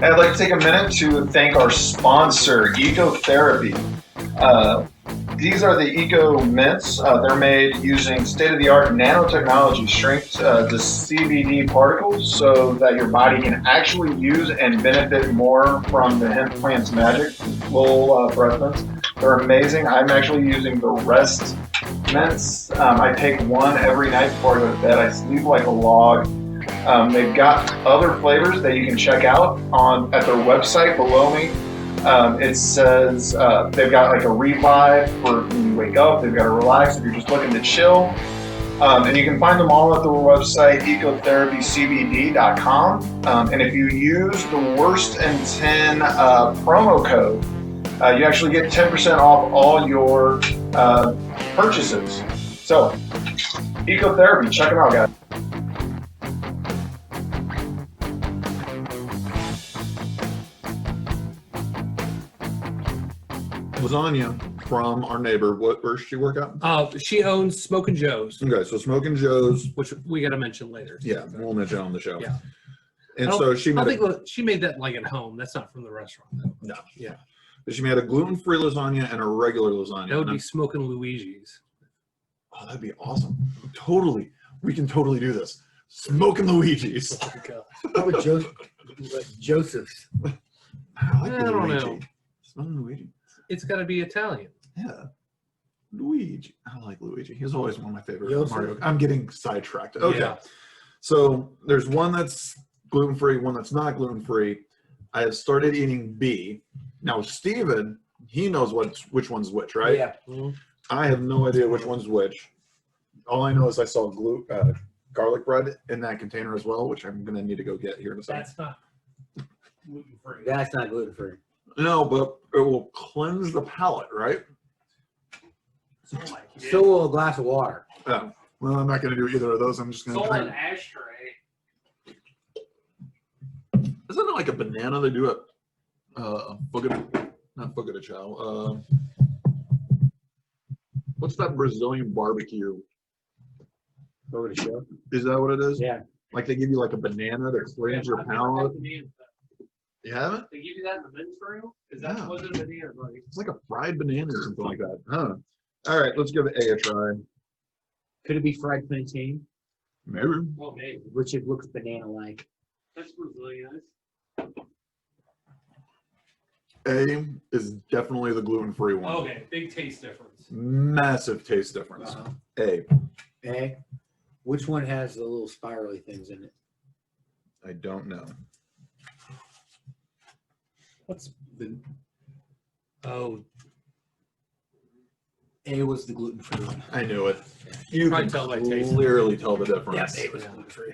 I'd like to take a minute to thank our sponsor, Ecotherapy. These are the Eco Mints. They're made using state-of-the-art nanotechnology strength to CBD particles so that your body can actually use and benefit more from the hemp plant's magic. Little breath mints. They're amazing. I'm actually using the Rest mints. I take one every night before I go to bed. I sleep like a log. They've got other flavors that you can check out at their website below me. It says they've got like a revive for when you wake up. They've got a relax if you're just looking to chill. And you can find them all at their website, ecotherapycbd.com. And if you use the Worst in 10 promo code, you actually get 10% off all your purchases. So, Ecotherapy, check them out, guys. Lasagna from our neighbor. Where does she work out? She owns Smokin Joes. Okay, so Smokin Joes, which we got to mention later. Yeah, we'll mention on the show. Yeah, and so she made. She made that like at home. That's not from the restaurant, though. No. Yeah. But she made a gluten-free lasagna and a regular lasagna. That would be Smokin Luigi's. Oh, that'd be awesome. Totally, we can totally do this. Smokin Luigi's. How about Joseph's? I don't know. Smokin Luigi. It's got to be Italian. Yeah. Luigi. I like Luigi. He's always one of my favorite Joseph. Mario. I'm getting sidetracked. Okay. Yeah. So there's one that's gluten-free, one that's not gluten-free. I have started eating B. Now, Steven, he knows which one's which, right? Yeah. Mm-hmm. I have no idea which one's which. All I know is I saw garlic bread in that container as well, which I'm going to need to go get here in a second. That's not gluten-free. That's not gluten free. No, but it will cleanse the palate, right? So will a glass of water. Yeah. Well, I'm not going to do either of those. I'm just going to It's try. all an ashtray. Isn't it like a banana they do at not Fogo de Chao. What's that Brazilian barbecue? Fogo de Chao? Is that what it is? Yeah. Like they give you like a banana that cleans your palate. You haven't? They give you that in the men's room? Is that was it a banana, buddy? It's like a fried banana or something like that. Huh. All right, let's give A a try. Could it be fried plantain? Maybe. Well, maybe. Which it looks banana-like. That's Brazilian. A is definitely the gluten-free one. Okay, big taste difference. Massive taste difference. A. A. Which one has the little spirally things in it? I don't know. What's the? Oh, A was the gluten-free one. I knew it. You Probably can tell by taste. clearly tell the difference. A was gluten-free.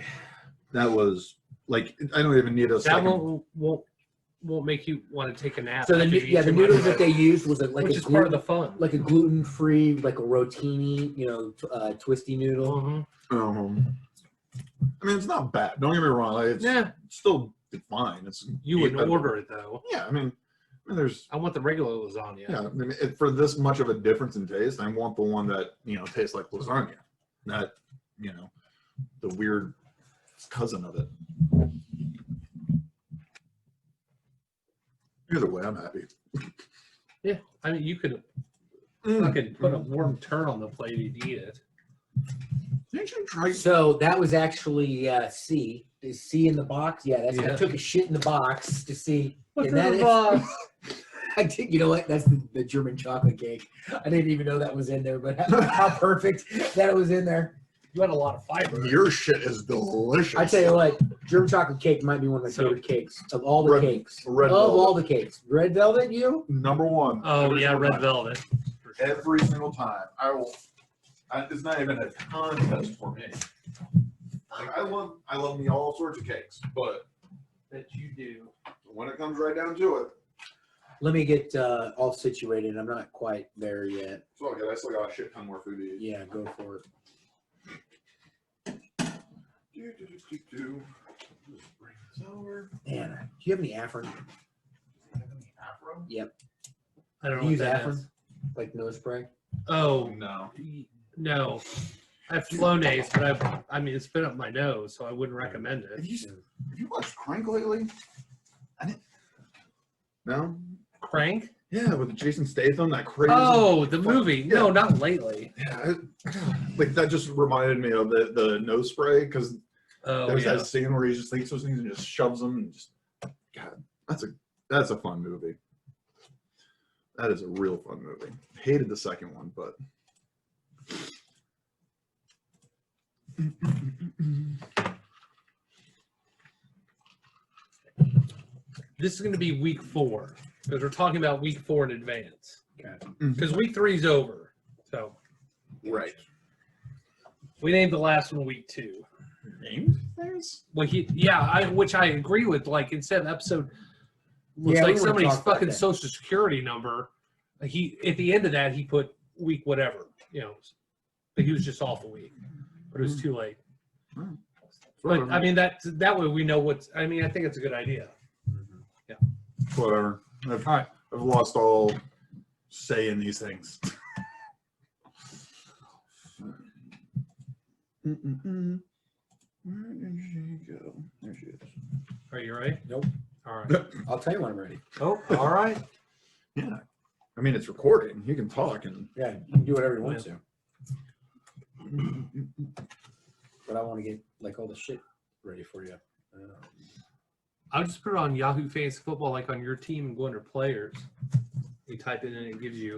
That was like I don't even need a that second. won't make you want to take a nap. So the after you eat the too much noodles of that it, they used was like which a is part of the fun. like a gluten-free, like a rotini, twisty noodle. Mm-hmm. I mean, it's not bad. Don't get me wrong. Like, it's still fine. You wouldn't order it though. Yeah, I mean, there's. I want the regular lasagna. Yeah, I mean, for this much of a difference in taste, I want the one that tastes like lasagna, not the weird cousin of it. Either way, I'm happy. Yeah, I mean, you could fucking put a warm turd on the plate and eat it. Didn't you try? So that was actually C. Is C in the box? Yeah, that's. I took a shit in the box to see. What's in the box? I did. You know what? That's the German chocolate cake. I didn't even know that was in there, but how perfect that it was in there. You had a lot of fiber. Your shit is delicious. I tell you what, German chocolate cake might be one of my favorite cakes of all the cakes. Red of velvet. all the cakes. Red velvet, you? Number one. Oh yeah, red time. velvet. Every single time. It's not even a contest for me. Like, I love me all sorts of cakes, but That you do. when it comes right down to it, Let me get all situated. I'm not quite there yet. it's all good. I still got a shit ton more food to eat. Yeah, go for it. Just bring this over. Man, do you have any Afrin? Afro? Yep. I don't know Do you what use that Afrin? is. Like nose spray? Oh No. no, I have Flonase, but I mean it's been up my nose, so I wouldn't recommend Have it. you watched Crank lately? No? Crank? Yeah, with Jason Statham, that crazy. Oh, the movie. Yeah. No, not lately. Yeah, like that just reminded me of the nose spray because Oh, there's yeah. that scene where he just takes those things and just shoves them and just God, that's a fun movie. That is a real fun movie. Hated the second one, but This is going to be week 4 because we're talking about week 4 in advance. Gotcha. Because week 3 is over. So right. we named the last one week 2. Named things? Well, which I agree with. Like instead of episode, looks Yeah, we like would've somebody's talked about fucking that. social security number. He at the end of that he put week whatever, but he was just off a week, but it was too late. But I mean that way we know what's. I mean I think it's a good idea. Whatever. I've lost all say in these things. Where did she go? There she is. Are you ready? Nope. All right. I'll tell you when I'm ready. Oh, all right. Yeah. I mean, it's recording. You can talk and. Yeah, you can do whatever you want to. But I want to get like all the shit ready for you. I'll just put it on Yahoo Fantasy Football, like on your team, and go under players. You type it in, and it gives you.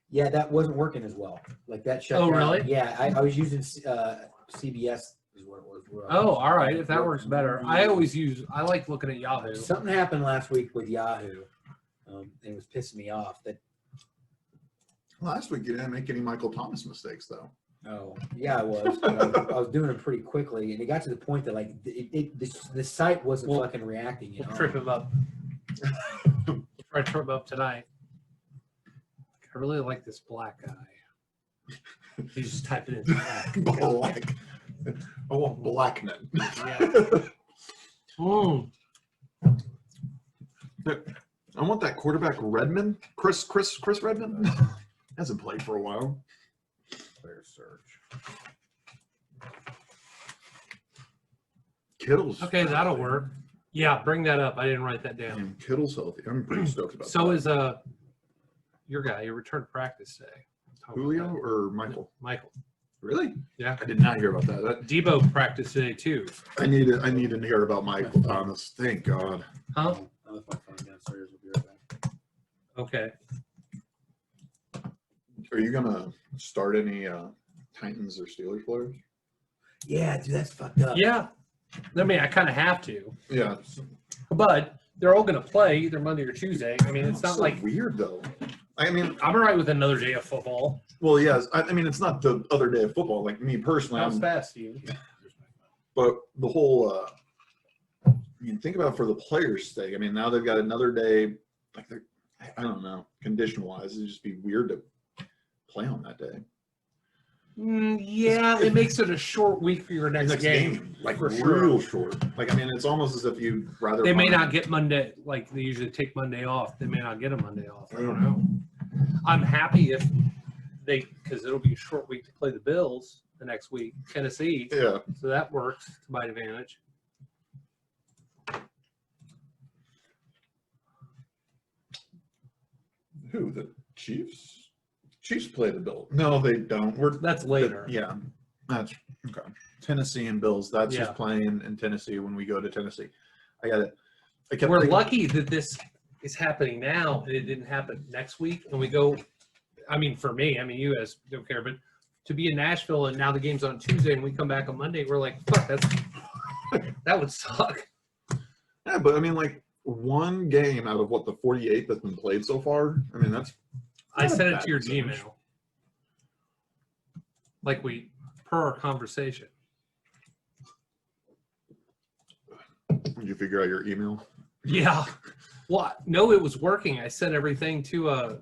Yeah, that wasn't working as well. Like that shut Oh, down. really? Yeah, I was using CBS is what it was. Oh, all right. If that works better, I like looking at Yahoo. Something happened last week with Yahoo. It was pissing me off. That Last week you didn't make any Michael Thomas mistakes, though. oh yeah, I was. But I was doing it pretty quickly, and it got to the point that like the site wasn't fucking reacting. We'll trip him up. Try to trip him up tonight. I really like this black guy. He's just typing in black. Black. I want black men. Yeah. I want that quarterback Redmond. Chris Redmond. Hasn't played for a while. Player search. Kittle's Okay, that'll work. Yeah, bring that up. I didn't write that down. Man, Kittle's healthy. I'm pretty stoked about So that. is your guy, your return to practice today. Julio or Michael? Michael. Really? Yeah. I did not hear about that. Debo practiced today too. I need to hear about Michael Thomas. Thank God. Huh? I left my phone downstairs. We'll be right back. Okay. Are you gonna start any Titans or Steelers players? Yeah, dude, that's fucked up. Yeah. I mean, I kind of have to, Yeah. but they're all going to play either Monday or Tuesday. I mean, it's not so like weird though. I mean, I'm all right with another day of football. well, yes. I mean, it's not the other day of football. Like me personally, How's fast, Steve? but the whole. I mean, think about it for the players' sake. I mean, now they've got another day. Like, I don't know. Condition-wise, it'd just be weird to play on that day. Yeah, it makes it a short week for your next game. Like for real sure. short. Like, I mean, it's almost as if you'd rather. They may find- not get Monday, like they usually take Monday off. They may not get a Monday off. I don't know. I'm happy if because it'll be a short week to play the Bills the next week, Tennessee. Yeah. So that works to my advantage. Who? The Chiefs? Chiefs play the Bills. No, they don't. That's later. Yeah. That's okay. Tennessee and Bills. That's Yeah. just playing in Tennessee when we go to Tennessee. I got it. We're lucky that this is happening now and it didn't happen next week. And we go, I mean, for me, I mean, you guys don't care, but to be in Nashville and now the game's on Tuesday and we come back on Monday, we're like, fuck, that would suck. Yeah, but I mean, like one game out of what the 48 that's been played so far. I mean, that's. I not a sent it bad to your percentage. Gmail. Like per our conversation. Did you figure out your email? Yeah. Well, no, it was working. I sent everything to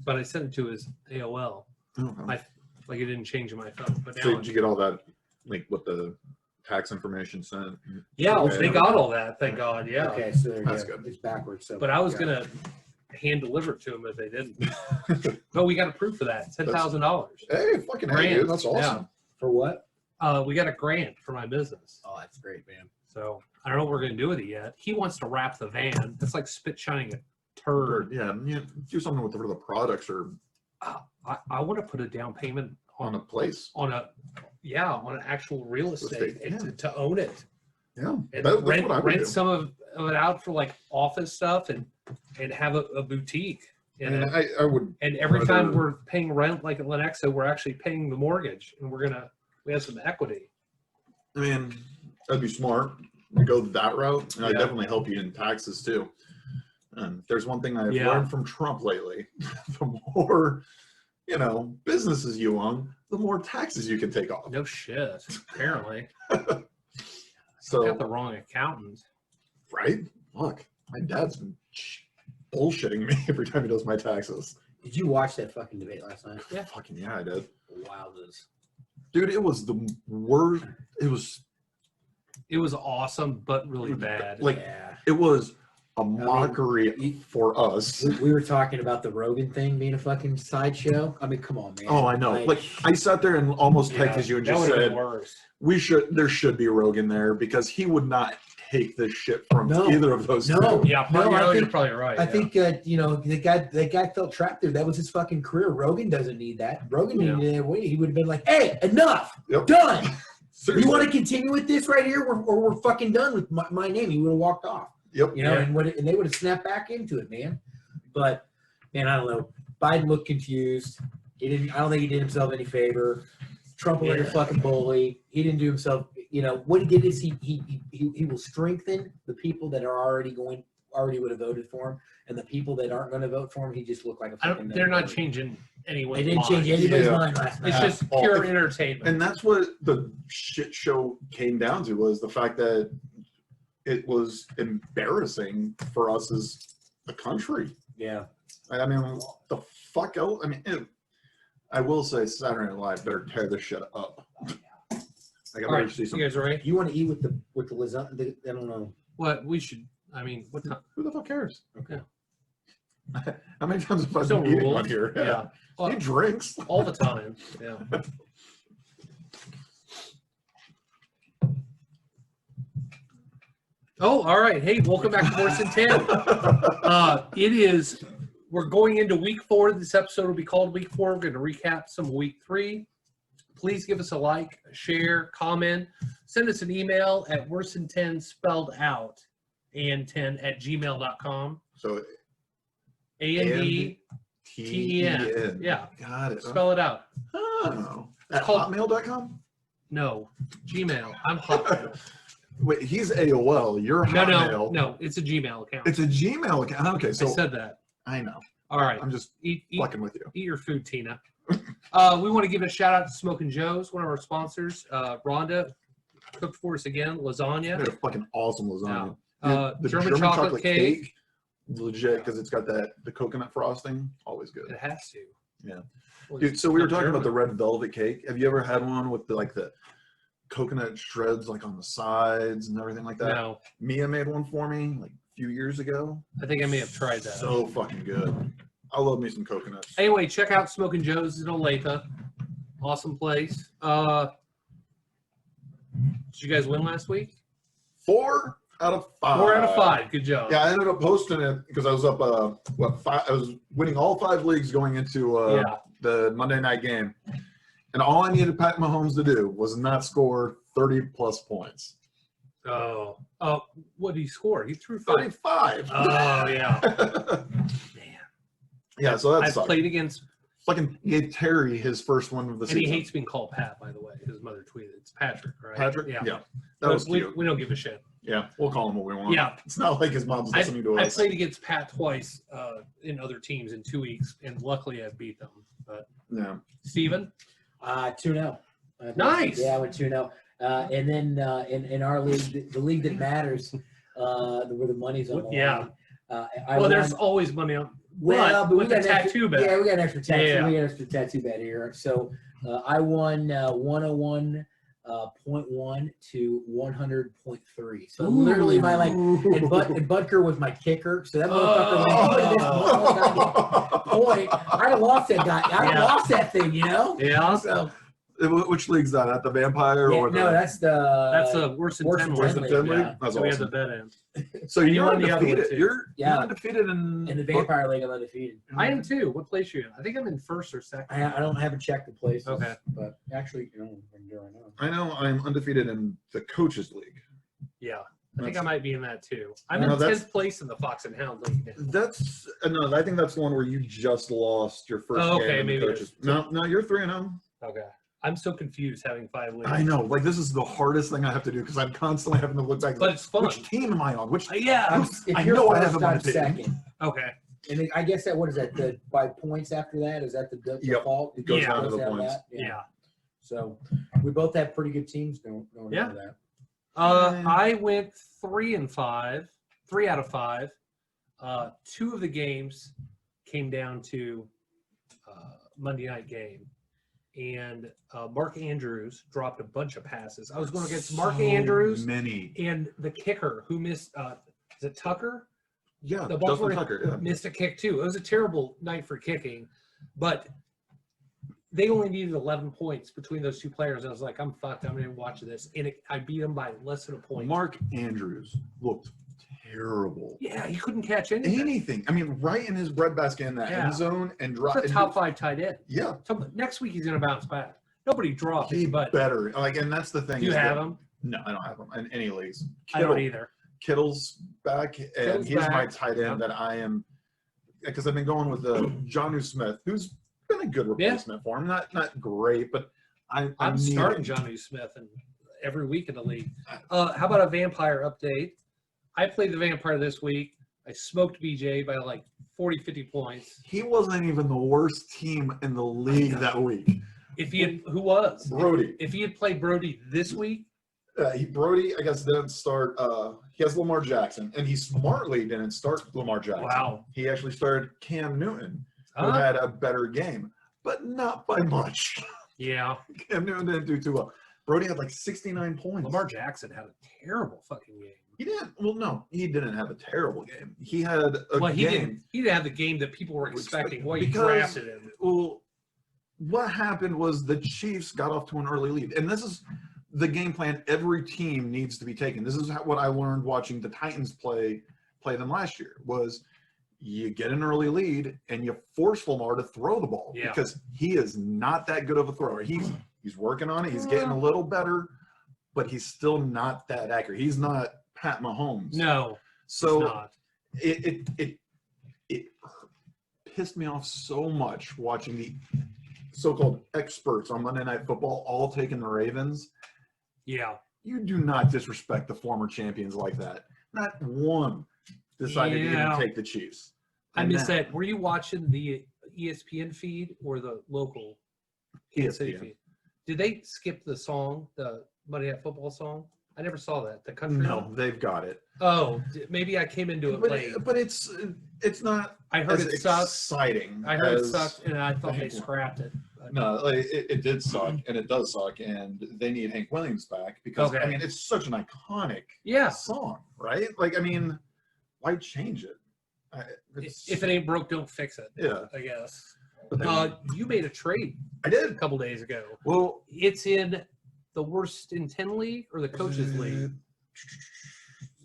but I sent it to his AOL. Oh, Like it didn't change in my phone. But so now did you get all that, like what the tax information sent? yeah, Okay. they got all that. Thank God. Yeah. Okay, so there you That's go. good. It's backwards. So But I was yeah. gonna hand deliver it to him, but they didn't. But we got approved for that. $10,000. Hey, fucking hey, Grand. dude, that's awesome. For what? We got a grant for my business. Oh, that's great, man. So I don't know what we're going to do with it yet. He wants to wrap the van. That's like spit shining a turd. Yeah, do something with the products or I want to put a down payment on a place. on an actual real estate estate, to own it. Yeah, And that's rent, what I would rent do. some of it out for like office stuff and have a boutique. I In mean, it. I would. And every rather- time we're paying rent, like at Lenexa, we're actually paying the mortgage, and we have some equity. I mean, that'd be smart to go that route, and I'd Yeah. definitely help you in taxes too. There's one thing I've Yeah. learned from Trump lately: the more businesses you own, the more taxes you can take off. No shit. Apparently, So, got the wrong accountant. right? Look, my dad's been bullshitting me every time he does my taxes. Did you watch that fucking debate last night? Yeah. Fucking yeah, I did. Wowzers. Dude, it was the worst. It was awesome, but really bad. like Yeah. it was a mockery you- for us. We were talking about the Rogan thing being a fucking sideshow. I mean, come on, man. Oh, I know. Like I sat there and almost texted you and that just would've been said worse. there should be Rogan there because he would not take this shit from No. either of those No. two. Yeah, No, I you're think- probably right. I yeah. think the guy felt trapped there. That was his fucking career. Rogan doesn't need that. Rogan Yeah. needed it. He would have been like, "Hey, enough, Yep. done. You Seriously. want to continue with this right here, or we're fucking done with my name." He would have walked off, Yep. Yeah. and they would have snapped back into it, man. But man, I don't know. Biden looked confused. He didn't. I don't think he did himself any favor. Trump was like a Yeah. fucking bully. He didn't do himself. What he did is he will strengthen the people that are already would have voted for him, and the people that aren't going to vote for him, he just looked like a fucking. they're not bully. changing anyone's They didn't mind. change anybody's Yeah. mind last night. It's just all. pure entertainment. And that's what the shit show came down to was the fact that it was embarrassing for us as a country. Yeah. I mean, the fuck else? I mean, I will say Saturday Night Live better tear this shit up. I All gotta right, see you some. guys ready? You want to eat with the lasagna? I don't know. What we should? I mean, what time? Who the fuck cares? Okay. How many times have I There's no been eating rules. on here? Yeah. Well, He drinks. all the time. Yeah. Oh, all right. Hey, welcome back to Horse and 10. We're going into week 4. This episode will be called week 4. We're going to recap some week 3. Please give us a like, a share, comment. Send us an email at worse10 spelled out and 10 at gmail.com. So A-N-D, T-E-N. T-E-N. Yeah. Got it. Spell it out. Oh. At called- hotmail.com? No, Gmail. I'm Hotmail. Wait, he's AOL. You're No, Hotmail. no. It's a Gmail account. It's a Gmail account. Okay, so I said that. I know. All right. I'm just Eat fucking with you. your food, Tina. We want to give a shout out to Smokin Joes, one of our sponsors. Rhonda cooked for us again, lasagna. They're fucking awesome lasagna. The The German chocolate cake. legit, because it's got the coconut frosting. Always good. It has to. Yeah. Well, Dude, so we were it's talking about the German. red velvet cake. Have you ever had one with the coconut shreds like on the sides and everything like that? No, Mia made one for me like a few years ago. I think I may have tried that. So fucking good. I love me some coconuts. Anyway, check out Smokin Joes in Olathe. Awesome place. Did you guys win last week? 4 out of 5. 4 out of 5. Good job. Yeah, I ended up posting it because I was up. I was winning all 5 leagues going into Yeah. the Monday night game, and all I needed Pat Mahomes to do was not score 30+ points. Oh, what did he score? He threw 5. 35. Oh, yeah. Man. Yeah, so I that's played against, fucking gave Terry his first one of the and season. he hates being called Pat, by the way. His mother tweeted. It's Patrick, right? Patrick. Yeah. That But was cute. we don't give a shit. Yeah, we'll call him what we want. Yeah. It's not like his mom's listening to I us. played against Pat twice in other teams in 2 weeks, and luckily I beat them. But Yeah. Steven? 2-0. Nice. Yeah, I went 2-0. And then in our league, the league that matters, where the money's on the line. Yeah. I Well, there's won- always money on. Well, but with the got an extra- tattoo bet. Yeah, we got an extra tattoo. Yeah. We got an extra tattoo bet here. So I won 101.1 to 100.3. So literally my and Butker was my kicker. So that motherfucker went point. I'd have lost that guy. I'd have Yeah. lost that thing, you know. Yeah. So Which league's that? At the Vampire Yeah, or no, that's That's the a worse than worse 10 than league. 10 league? Yeah. That's So we have the awesome. bet in. So And you you're won the other one, undefeated. too. You're Yeah. undefeated in in the Vampire League. I'm undefeated. I am too. What place are you in? I think I'm in first or second. I don't haven't checked the places. Okay. But actually, I can do right now. I know I'm undefeated in the coaches league. Yeah. I think I That's- might be in that too. I'm No, in that's- 10th place in the Fox and Hound League. That's no. I think that's the one where you just lost your first Oh, game. okay, in the maybe it coaches. is. No, you're 3-0. Okay. I'm so confused having 5 leagues. I know. Like this is the hardest thing I have to do because I'm constantly having to look back. But it's fun. Which team am I on? Which Yeah. If I you're know I first, have him on I'm a team. second. Okay. And then I guess that what is that? The by points after that is that the Yep. default? It goes Yeah. down to the down points. that? Yeah. So we both have pretty good teams going Yeah. into that. I went 3 out of 5. 2 of the games came down to Monday night game, and Mark Andrews dropped a bunch of passes. I was going against Mark So Andrews Many. and the kicker who missed. Is it Tucker? Yeah. The Justin Baltimore Tucker. Yeah. missed a kick too. It was a terrible night for kicking, but they only needed 11 points between those 2 players. I was like, I'm fucked. I'm going to watch this. And I beat them by less than a point. Mark Andrews looked terrible. Yeah, he couldn't catch anything. Anything. I mean, right in his breadbasket in that Yeah. end zone and drop. He's a top 5 tight end. Yeah. So next week he's going to bounce back. Nobody dropped He him, but better. Like, and that's the thing. do you is have that- him? No, I don't have him in any leagues. I don't either. Kittle's back, and Kittle's he's my back. tight end that I am, because I've been going with Jonnu Smith, who's been a good replacement for him. Not great, but I'm starting Johnny Smith and every week in the league. How about a vampire update? I played the vampire this week. I smoked BJ by like 40, 50 points. He wasn't even the worst team in the league that week. If he had, who was? Brody. If he had played Brody this week, Brody, I guess, didn't start. He has Lamar Jackson, and he smartly didn't start Lamar Jackson. Wow. He actually started Cam Newton, who huh? had a better game, but not by much. Yeah. Cam Newton didn't do too well. Brody had like 69 points. Lamar Jackson had a terrible fucking game. He didn't. Well, no, he didn't have a terrible game. He had a Well, he game. didn't have the game that people were expecting. Well, you Because- drafted him. Well, what happened was the Chiefs got off to an early lead, and this is the game plan every team needs to be taken. This is what I learned watching the Titans play them last year. Was you get an early lead and you force Lamar to throw the ball because he is not that good of a thrower. He's working on it. He's getting a little better, but he's still not that accurate. He's not Pat Mahomes. No, So it's not. it pissed me off so much watching the so-called experts on Monday Night Football all taking the Ravens. Yeah. You do not disrespect the former champions like that. Not one decided to even take the Chiefs. I And missed that. Were you watching the ESPN feed or the local Kansas City ESPN. feed? Did they skip the song, the Monday Night Football song? I never saw that. The country. No, they've got it. Oh, maybe I came into it late. But it's not I heard as it sucked. exciting. I heard it as- sucked, and I thought they Hank- scrapped it. No, like, it did suck, and it does suck, and they need Hank Williams back because Okay. I mean it's such an iconic Yeah. song, right? Like I mean, why change it? If it ain't broke, don't fix it. Yeah, I guess. but they- You made a trade I a did. couple days ago. Well, It's in the worst in 10 league or the coaches league.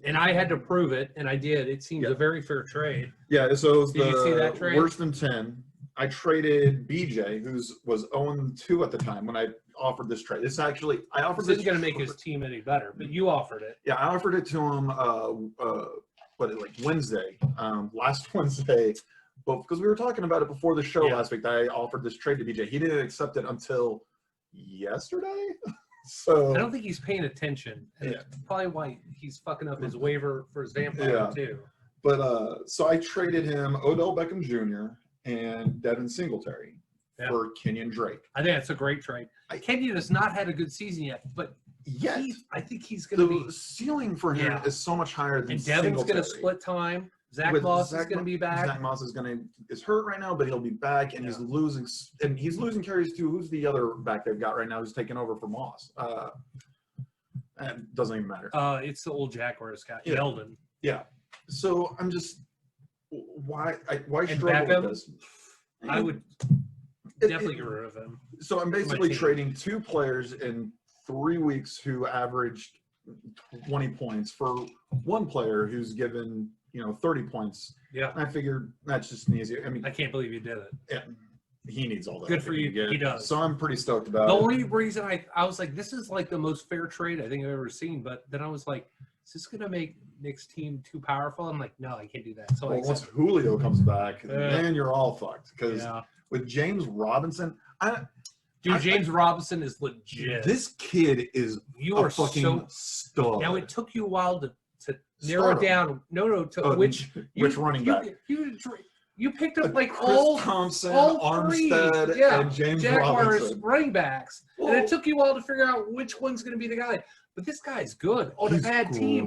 And I had to prove it, and I did. It seems Yeah. a very fair trade. yeah. So it was Did you see that the trade? worst than 10. I traded BJ, was 0-2 at the time when I offered this trade. This actually, I offered This this. isn't going to make his team any better, but you offered it. Yeah, I offered it to him. Like Wednesday, last Wednesday, but because we were talking about it before the show Yeah. last week, I offered this trade to BJ. He didn't accept it until yesterday. So I don't think he's paying attention. And Yeah. It's probably why he's fucking up his waiver for his vampire, Yeah. too. But so I traded him Odell Beckham Jr. and Devin Singletary Yeah. for Kenyon Drake. I think that's a great trade. Kenyon has not had a good season yet, but Yet I think he's going to the be. ceiling for him Yeah. is so much higher than And Devin's going to Singletary. split time. Zach With Moss is Zach going to be back. Zach Moss is hurt right now, but he'll be back, and he's losing carries too. Who's the other back they've got right now who's taking over for Moss? It doesn't even matter. It's the old Jaguars guy, Yeah. Yeldon. Yeah. So I'm just why And struggle Beckham? with this? I would definitely get rid of him. So I'm basically team. trading 2 players in 3 weeks who averaged 20 points for 1 player who's given 30 points. Yeah. I figured that's just an easy. I mean, I can't believe you did it. yeah, he needs all that. Good for you. He does. So I'm pretty stoked about The it. only reason I was like, this is like the most fair trade I think I've ever seen. But then I was like, is this going to make Nick's team too powerful? I'm like, no, I can't do that. So Well, I once accept- Julio comes back, then you're all fucked. Because yeah. with James Robinson, Dude, James Robinson is legit. this kid is you a are fucking so. stud. Now, it took you a while to narrow Start him. down. No, to Oh, which running back? You picked up like Chris all Thompson, three, Armstead, yeah, and James Jaguars Robinson. running backs, and Well, it took you a while to figure out which one's going to be the guy. But this guy's good on a he's bad team,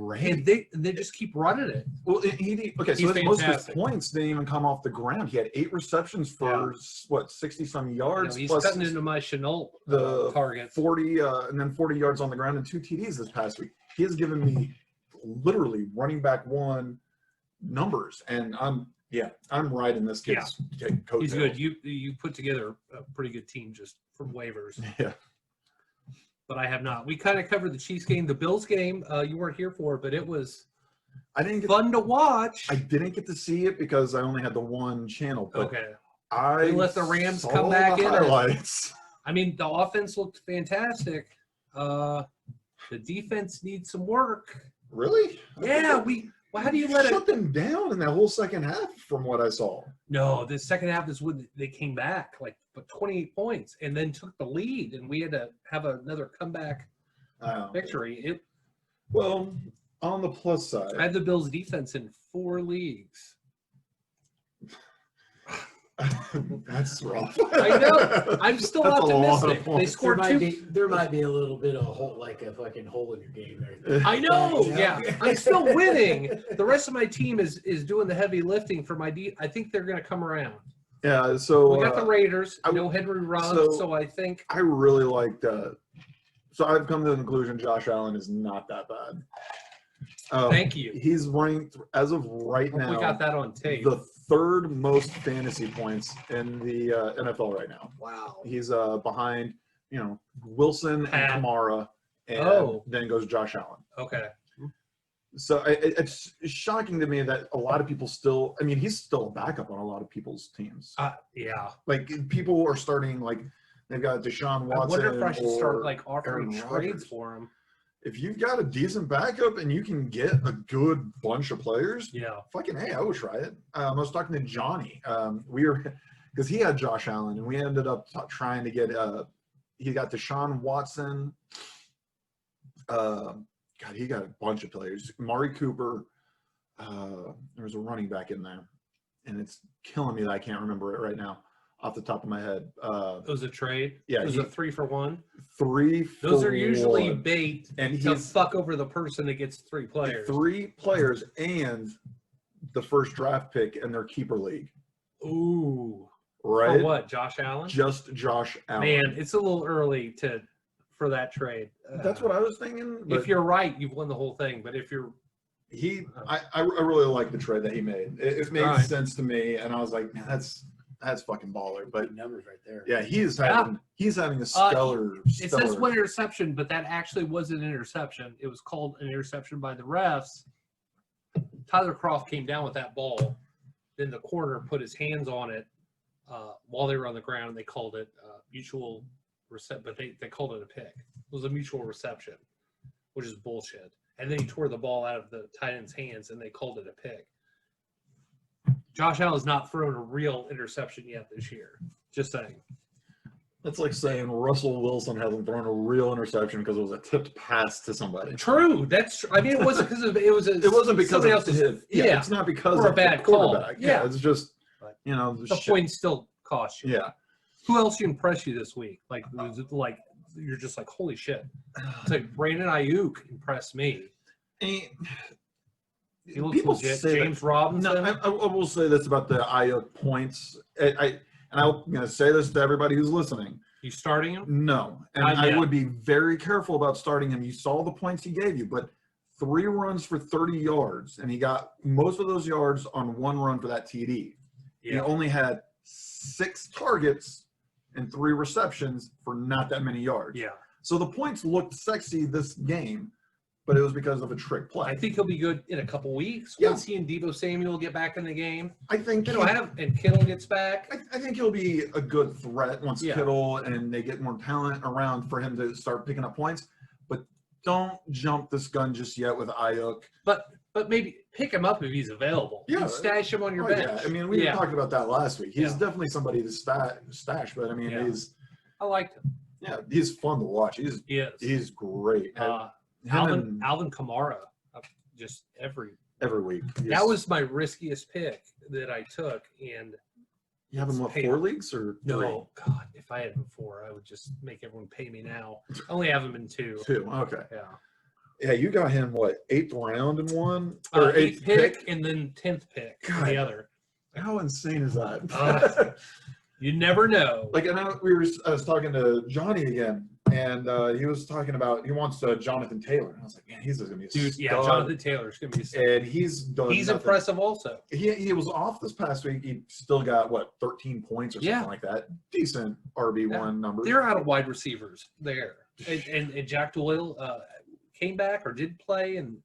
great. and they just keep running it. Well, so He's most of his fantastic. points didn't even come off the ground. He had 8 receptions for 60-some yards. He's plus cutting into my Chenault the targets. 40 and then 40 yards on the ground and 2 TDs this past week. He has given me literally running back 1 numbers, and I'm riding this kid's coattails. He's good. You put together a pretty good team just from waivers. Yeah. But I have not. We kind of covered the Chiefs game, the Bills game. You weren't here for, but it was I didn't get fun to watch. I didn't get to see it because I only had the 1 channel. But Okay. I They let the Rams saw come back the in. highlights. I mean, the offense looked fantastic. The defense needs some work. Really? Yeah, well, how do you let it? shut them down in that whole second half from what I saw? No, the second half is when they came back, like, but 28 points, and then took the lead, and we had to have another comeback victory. Well, on the plus side, I had the Bills defense in 4 leagues. that's rough. I know. I'm still That's a lot of optimistic. They points. scored 2. There might be a little bit of a hole, like a fucking hole in your game there. I know. Yeah. Yeah, I'm still winning. The rest of my team is doing the heavy lifting for my I think they're going to come around. Yeah, so We got the Raiders. I- No Henry Ruggs, so- so I think. I really liked. So I've come to the conclusion Josh Allen is not that bad. Thank you. He's ranked as of right Hope now. we got that on tape. The 3rd most fantasy points in the NFL right now. Wow. He's behind, Wilson Pat. and Kamara, and Oh. then goes Josh Allen. Okay. So it's shocking to me that a lot of people still. I mean, he's still a backup on a lot of people's teams. Yeah. Like people are starting like they've got Deshaun Watson. I wonder if I should start or like offering Aaron trades Rodgers. for him. If you've got a decent backup and you can get a good bunch of players, Yeah. fucking hey, I would try it. I was talking to Johnny. We were because he had Josh Allen, and we ended up trying to get. He got Deshaun Watson. God, he got a bunch of players. Amari Cooper. There was a running back in there, and it's killing me that I can't remember it right now off the top of my head. It was a trade. Yeah, It was a 3 for 1. 3 Those for are usually 1. bait And to he's fuck over the person that gets 3 players. 3 players and the first draft pick in their keeper league. Ooh. Right? For what? Josh Allen? Just Josh Allen. Man, it's a little early for that trade. That's what I was thinking. But If you're right, you've won the whole thing. But if you're I really like the trade that he made. It made All right. sense to me, and I was like, man, that's fucking baller. But Big numbers right there. yeah, he's having a stellar. it says one interception, but that actually wasn't an interception. It was called an interception by the refs. Tyler Croft came down with that ball. Then the corner put his hands on it while they were on the ground. They called it mutual reception, but they called it a pick. It was a mutual reception, which is bullshit. And then he tore the ball out of the tight end's hands, and they called it a pick. Josh Allen's not thrown a real interception yet this year. Just saying. That's like saying Russell Wilson hasn't thrown a real interception because it was a tipped pass to somebody. True. That's true. I mean, it wasn't because of it was. It wasn't because somebody of else's. his. Yeah, it's not because Or a of bad the call. quarterback. Yeah. It's just the The shit. point still cost you. Yeah. Who else impressed you this week? Like, was it like you're just like, holy shit? It's like Brandon Ayuk impressed me. And He looks people legit. say James that, Robinson. no, I will say this about the Ayuk points. And I'm going to say this to everybody who's listening. You starting him? No, and Not I yet. would be very careful about starting him. You saw the points he gave you, but 3 runs for 30 yards, and he got most of those yards on 1 run for that TD. He Yeah. only had 6 targets and 3 receptions for not that many yards. Yeah. So the points looked sexy this game, but it was because of a trick play. I think he'll be good in a couple weeks. Yeah. Once he and Deebo Samuel get back in the game. I think They don't have, and Kittle gets back. I think he'll be a good threat once Yeah. Kittle and they get more talent around for him to start picking up points. But don't jump this gun just yet with Ayuk. But maybe pick him up if he's available. Yeah. You stash him on your Oh, bench. yeah. I mean, we talked about that last week. He's Yeah. definitely somebody to stash, but I mean, Yeah. I liked him. he's fun to watch. He is. He's great. Him Alvin Kamara, just every week. that was my riskiest pick that I took, and You have him what, paid 4 off. leagues or 3? no, God, if I had him 4, I would just make everyone pay me now. I only have him in 2. 2. Okay. Yeah, Yeah, you got him what, 8th round in one or 8th 8th pick and then 10th pick in God. the other. How insane is that? You never know. Like, I was talking to Johnny again, and he was talking about he wants Jonathan Taylor, and I was like, man, he's just gonna be a Dude, stud. yeah, Jonathan Taylor's gonna be. And he's done. He's nothing. impressive also. He was off this past week. He still got what 13 points or something Yeah. like that. Decent RB1 numbers. They're out of wide receivers there, and Jack Doyle came back or did play, and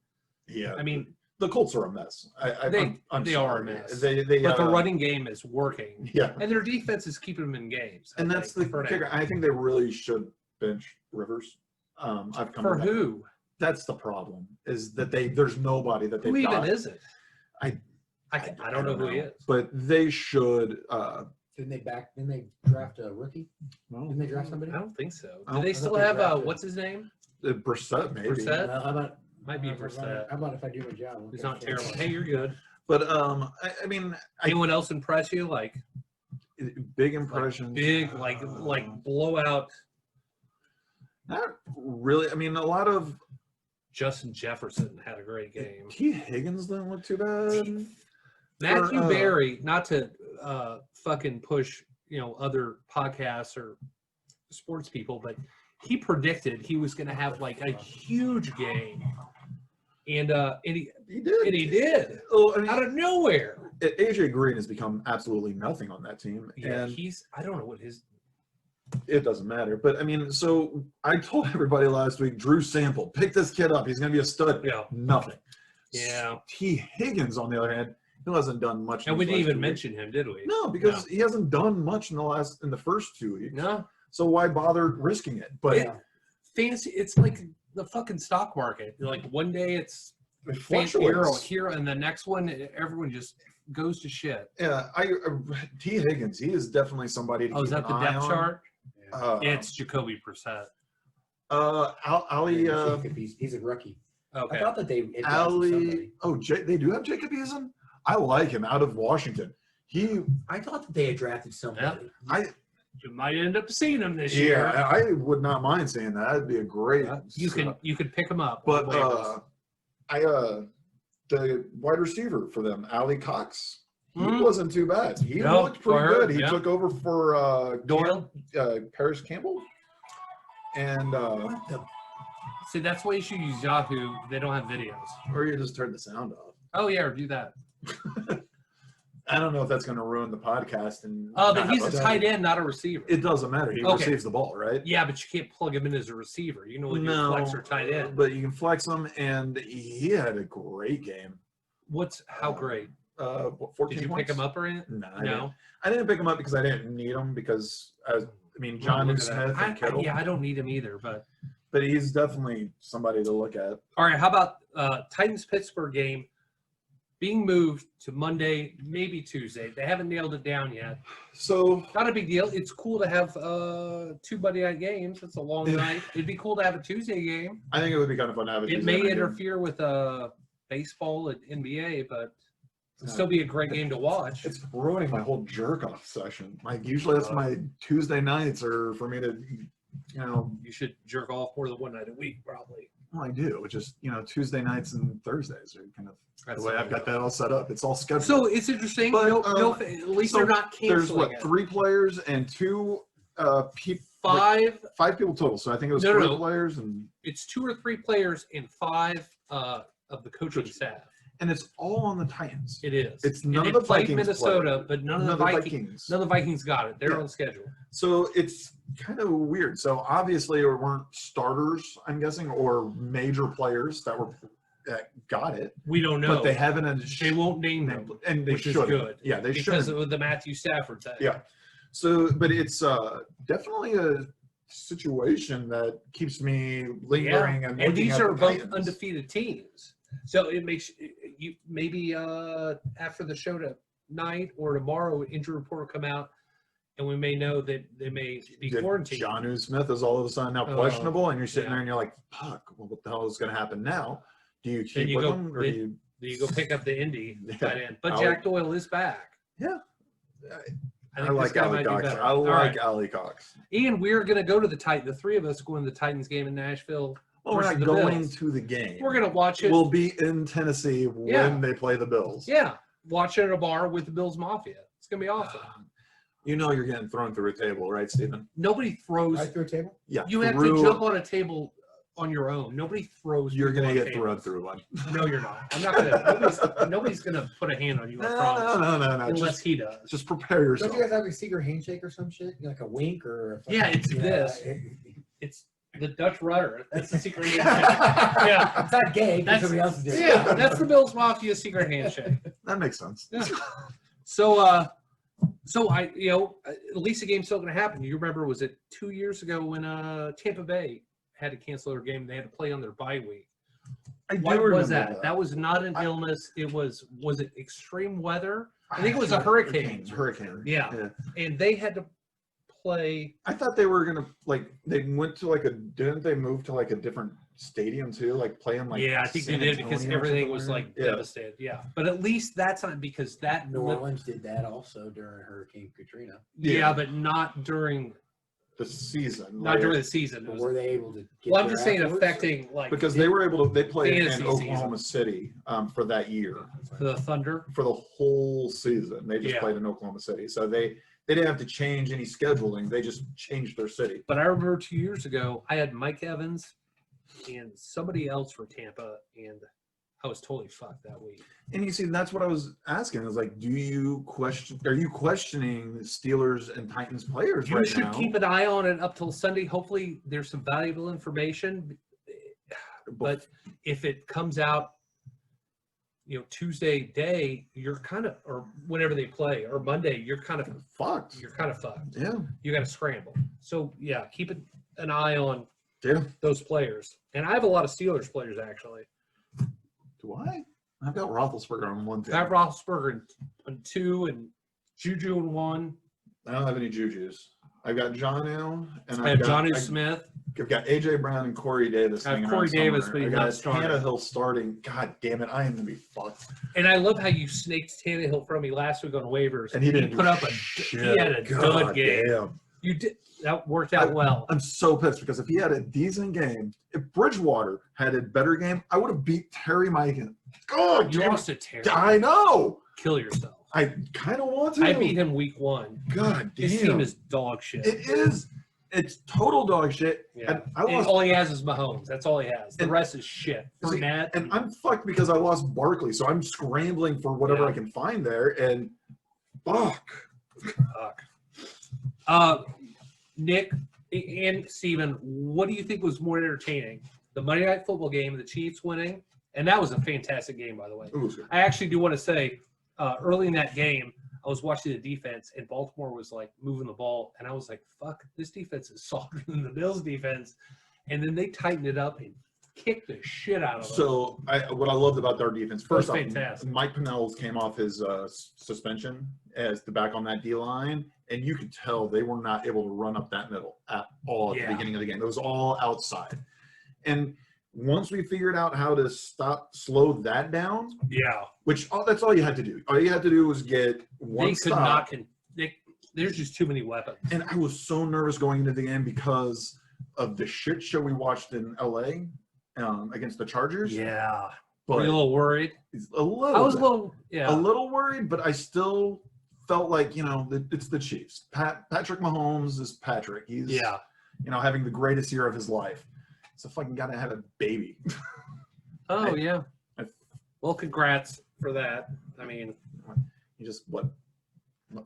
Yeah, I mean the Colts are a mess. they I'm are a sorry. mess. They but the running game is working, Yeah, and their defense is keeping them in games. and that's the for now. kicker. I think they really should bench Rivers. I've come For to that. who? That's the problem. Is that there's nobody that they've Who even got. is it? I don't know who he is. But they should. Didn't they draft a rookie? Well, Didn't they draft somebody? I don't think so. I Do don't- they I still thought they have drafted- what's his name? Brissett maybe. Brissett? Well, how about Might be how Brissett. about if I do my job? He's not terrible. Hey, you're good. But I mean, Anyone else impress you? Like big impressions. big, like blowout. Not really. I mean, a lot of Justin Jefferson had a great game. T. Higgins didn't look too bad. Matthew Or, Berry, not to fucking push, other podcasts or sports people, but he predicted he was going to have like a huge game, and he did Oh, I mean, out of nowhere. AJ Green has become absolutely nothing on that team, Yeah, and I don't know what his. it doesn't matter. But I mean, so I told everybody last week, Drew Sample, pick this kid up. He's going to be a stud. Yeah. Nothing. Yeah. T. Higgins, on the other hand, he hasn't done much. And in we his didn't last even 2 weeks. mention him, did we? No, because he hasn't done much in the first 2 weeks. No. So why bother risking it? But Yeah. Fantasy, it's like the fucking stock market. Like one day it's it fancy fluctuates. here, and the next one everyone just goes to shit. Yeah, T. Higgins, he is definitely somebody to Oh, keep is that an the eye depth on. chart? Uh, It's Jacoby Brissett. Ali, he's a rookie. Okay. I thought that they had drafted Ali. somebody. Oh, they do have Jacob Eason. I like him out of Washington. I thought that they had drafted somebody. You might end up seeing him this Yeah, year. I would not mind saying that. That'd be a great. You could pick him up. But on waivers. the wide receiver for them, Ali Cox, he Mhm. wasn't too bad. He No, looked pretty I heard, good. He yeah. took over for Doyle. Paris Campbell, and What the? See, that's why you should use Yahoo. They don't have videos. or you just turn the sound off. Oh yeah, or do that. I don't know if that's going to ruin the podcast. And But he's a tight end, not a receiver. It doesn't matter. He Okay. receives the ball, right? Yeah, but you can't plug him in as a receiver. You can only do No, flex or tight end. but you can flex him, and he had a great game. How great? 14 Did you points? pick him up or anything? No, No. I didn't pick him up because I didn't need him because John Look at Smith that. and Kittle. Yeah, I don't need him either. But But he's definitely somebody to look at. all right, how about Titans Pittsburgh game being moved to Monday, maybe Tuesday? They haven't nailed it down yet. So Not a big deal. It's cool to have 2 Monday night games. It's a long Yeah. night. It'd be cool to have a Tuesday game. I think it would be kind of fun to have a It Tuesday may night game. interfere with baseball and NBA, but it'll still be a great game to watch. It's ruining my whole jerk off session. Like usually that's my Tuesday nights are for me to, You should jerk off more than one night a week, probably. well, I do. It's just Tuesday nights and Thursdays are kind of That's the way I've got that all set up. It's all scheduled. So it's interesting. But, At least so they're not there's canceling what it. 3 players and 2 people. 5. 5 people total. So I think it was No, 3 no. players and It's 2 or 3 players and 5 of the coaching staff. and it's all on the Titans. It is. It's And none they of the played Vikings Minnesota, play. but none of None the of the Vikings. None of the Vikings got it. They're Yeah. on schedule. So it's kind of weird. So obviously there weren't starters, I'm guessing, or major players that got it. We don't know. But they haven't. They won't name them, and they which is should. good. Yeah, they should. Because of the Matthew Stafford thing. Yeah. So, but it's definitely a situation that keeps me lingering and looking these at are the both Titans. undefeated teams. So it makes you maybe after the show tonight or tomorrow, injury report will come out, and we may know that they may be quarantined. Jonnu Smith is all of a sudden now questionable, and you're sitting there and you're like, "Fuck! Well, what the hell is going to happen now? Do you keep with him, or do you go pick up the Indy tight end? But Ali- Jack Doyle is back. Yeah. I I think like this guy Ali might be Cox. better. I All like right. Ali Cox. Ian, we're going to go to the Titans. The three of us going to the Titans game in Nashville. Well, we're versus not the going Bills. to the game. We're going to watch it. We'll be in Tennessee when they play the Bills. Yeah, watch it at a bar with the Bills Mafia. It's going to be awesome. You know you're getting thrown through a table, right, Stephen? Nobody throws. Right through a table? Yeah. You have to jump on a table on your own. Nobody throws. You're people going to on get tables. thrown through one. No, you're not. I'm not gonna. Nobody's gonna put a hand on you. I promise. No. Unless he does. Just prepare yourself. Don't you guys have a secret handshake or some shit? Like a wink or a Yeah, it's this. It's the Dutch rudder. That's the secret handshake. Yeah, It's not gay because That's- somebody else is doing it. yeah. That's the Bills Mafia secret handshake. That makes sense. Yeah. So, I, at least the game's still gonna happen. You remember, was it 2 years ago when Tampa Bay had to cancel their game? They had to play on their bye week. I do What remember was that? That was not an illness. It was it extreme weather? I think it was a hurricane. Hurricane. Yeah. And they had to play. I thought they were gonna they went to didn't they move to a different stadium too, playing Yeah, I think they San did because Antonio or everything something was like that? devastated. Yeah, but at least that's not because that. New Orleans did that also during Hurricane Katrina. Yeah, but not during the season. during the season. It But was, were they able to get well, I'm there just saying afterwards? affecting because they were able to. They played in Fantasy Oklahoma City for that year the Thunder. for the whole season. They just Yeah. played in Oklahoma City, so they didn't have to change any scheduling. They just changed their city. But I remember 2 years ago, I had Mike Evans and somebody else for Tampa, and I was totally fucked that week. And you see, that's what I was asking. I was like, are you questioning Steelers and Titans players You right should now? keep an eye on it up till Sunday. Hopefully, there's some valuable information. But if it comes out, Tuesday day, you're kind of, or whenever they play, or Monday, you're kind of fucked. fucked. Yeah. You got to scramble. So yeah, keep an eye on Yeah. those players. And I have a lot of Steelers players actually. Do I? I've got Roethlisberger on one team. I have Roethlisberger in 2 and Juju in 1. I don't have any Jujus. I've got Jonnu, and I have Jonnu Smith. I've got AJ Brown and Corey Davis. I have hanging Corey around Davis, somewhere. but he's I not got starting. Tannehill starting. God damn it, I am gonna be fucked. And I love how you snaked Tannehill from me last week on waivers. And he didn't put do up he had a God dud game. damn. You did that worked out well. I'm so pissed because if he had a decent game, if Bridgewater had a better game, I would have beat Terry Mikan. God, You damn lost it. to Terry. I know. Kill yourself. I kind of want to. I beat him week 1. God damn. His team is dog shit. It is. It's total dog shit. Yeah. And I And lost. all he has is Mahomes. That's all he has. The And- rest is shit. See, Fournette. and I'm fucked because I lost Barkley, so I'm scrambling for whatever Yeah. I can find there. And fuck. Fuck. Nick and Steven, what do you think was more entertaining? The Monday Night Football game, the Chiefs winning, and that was a fantastic game, by the way. It was good. I actually do want to say, early in that game, I was watching the defense, and Baltimore was moving the ball, and I was like, "Fuck, this defense is softer than the Bills' defense." And then they tightened it up and kicked the shit out of them. So what I loved about their defense, first off, fantastic. Mike Pennell came off his suspension as the back on that D line, and you could tell they were not able to run up that middle at all at the beginning of the game. It was all outside. And once we figured out how to slow that down, Yeah, which that's all you had to do. All you had to do was get one they could stop. not. There's just too many weapons. And I was so nervous going into the game because of the shit show we watched in LA against the Chargers. Yeah, But were you a little worried? a little I was a bit. little, A little worried, but I still felt like, it's the Chiefs. Patrick Mahomes is Patrick. He's, having the greatest year of his life. It's a fucking guy to have a baby. Oh, yeah. Well, congrats for that. I mean, You just what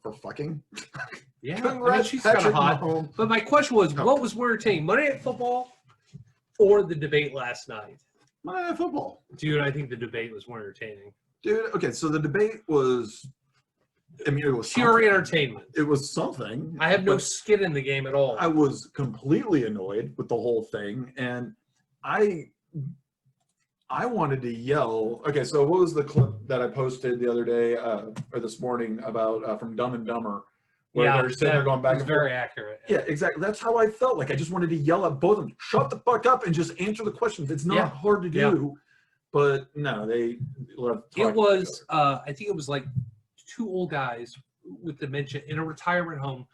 for fucking? yeah, Congrats, she's kind of Patrick hot. Mahomes. But my question was, what was more entertaining, Monday Night Football or the debate last night? Monday Night Football. Dude, I think the debate was more entertaining. Dude, okay, so the debate was, I mean, it was Pure something. entertainment. It was something. I have no but skin in the game at all. I was completely annoyed with the whole thing, and I wanted to yell. Okay, so what was the clip that I posted the other day or this morning about from Dumb and Dumber, where they're sitting there going back was and very forth? accurate. Yeah, exactly. That's how I felt. Like I just wanted to yell at both of them, shut the fuck up and just answer the questions. It's not hard to do, but no, they love. It was, I think it was like two old guys with dementia in a retirement home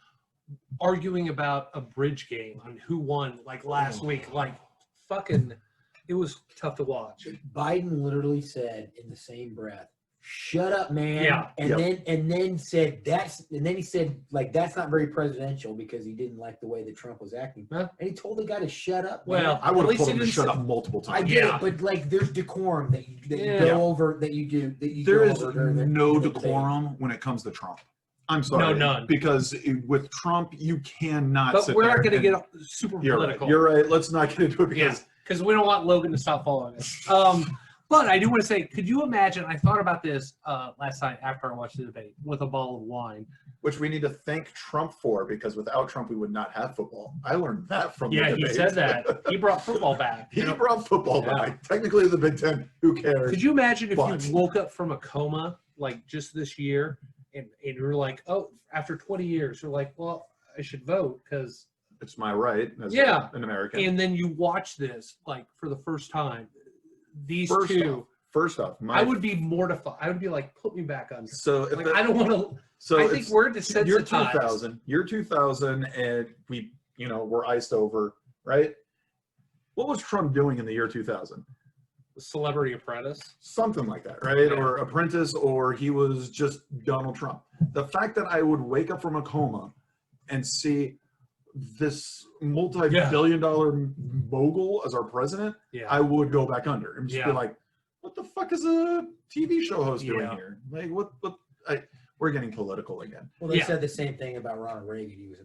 arguing about a bridge game on who won like last week. Like fucking, it was tough to watch. Biden literally said in the same breath, "Shut up, man." Yeah. And then said and then he said like that's not very presidential because he didn't like the way that Trump was acting. Huh? And he told the guy to shut up. Well, man. I would at have least told he him to didn't shut say- up multiple I times. get Yeah. it, but like there's decorum that you Yeah. go over that you do that you There go is over during the no debate. decorum when it comes to Trump. I'm sorry. No, none. Because with Trump, you cannot. But sit we're there not going to and- get super You're political. right. You're right. Let's not get into it because because we don't want Logan to stop following us. But I do want to say, could you imagine? I thought about this last night after I watched the debate with a bottle of wine. which we need to thank Trump for, because without Trump, we would not have football. I learned that from the Yeah, debate. he said that. He brought football back. He brought football back. Technically, the Big Ten. Who cares? Could you imagine if But- you woke up from a coma like just this year, and you're like, oh, after 20 years, you're like, well, I should vote because, It's my right as Yeah. an American. and then you watch this like for the first time. These First two, off, I would be mortified. I would be like, put me back on. So if Like, it- I don't want to. so I think it's we're year desensitized. 2000, and we, we're iced over, right? What was Trump doing in the year 2000? Celebrity Apprentice. Something like that, right? Yeah. Or Apprentice, or he was just Donald Trump. The fact that I would wake up from a coma and see this multi-billion-dollar mogul as our president, Yeah. I would go back under and just be Yeah. like, "What the fuck is a TV show host doing Yeah. here? Like, what? We're getting political again." Well, they Yeah. said the same thing about Ronald Reagan. He was a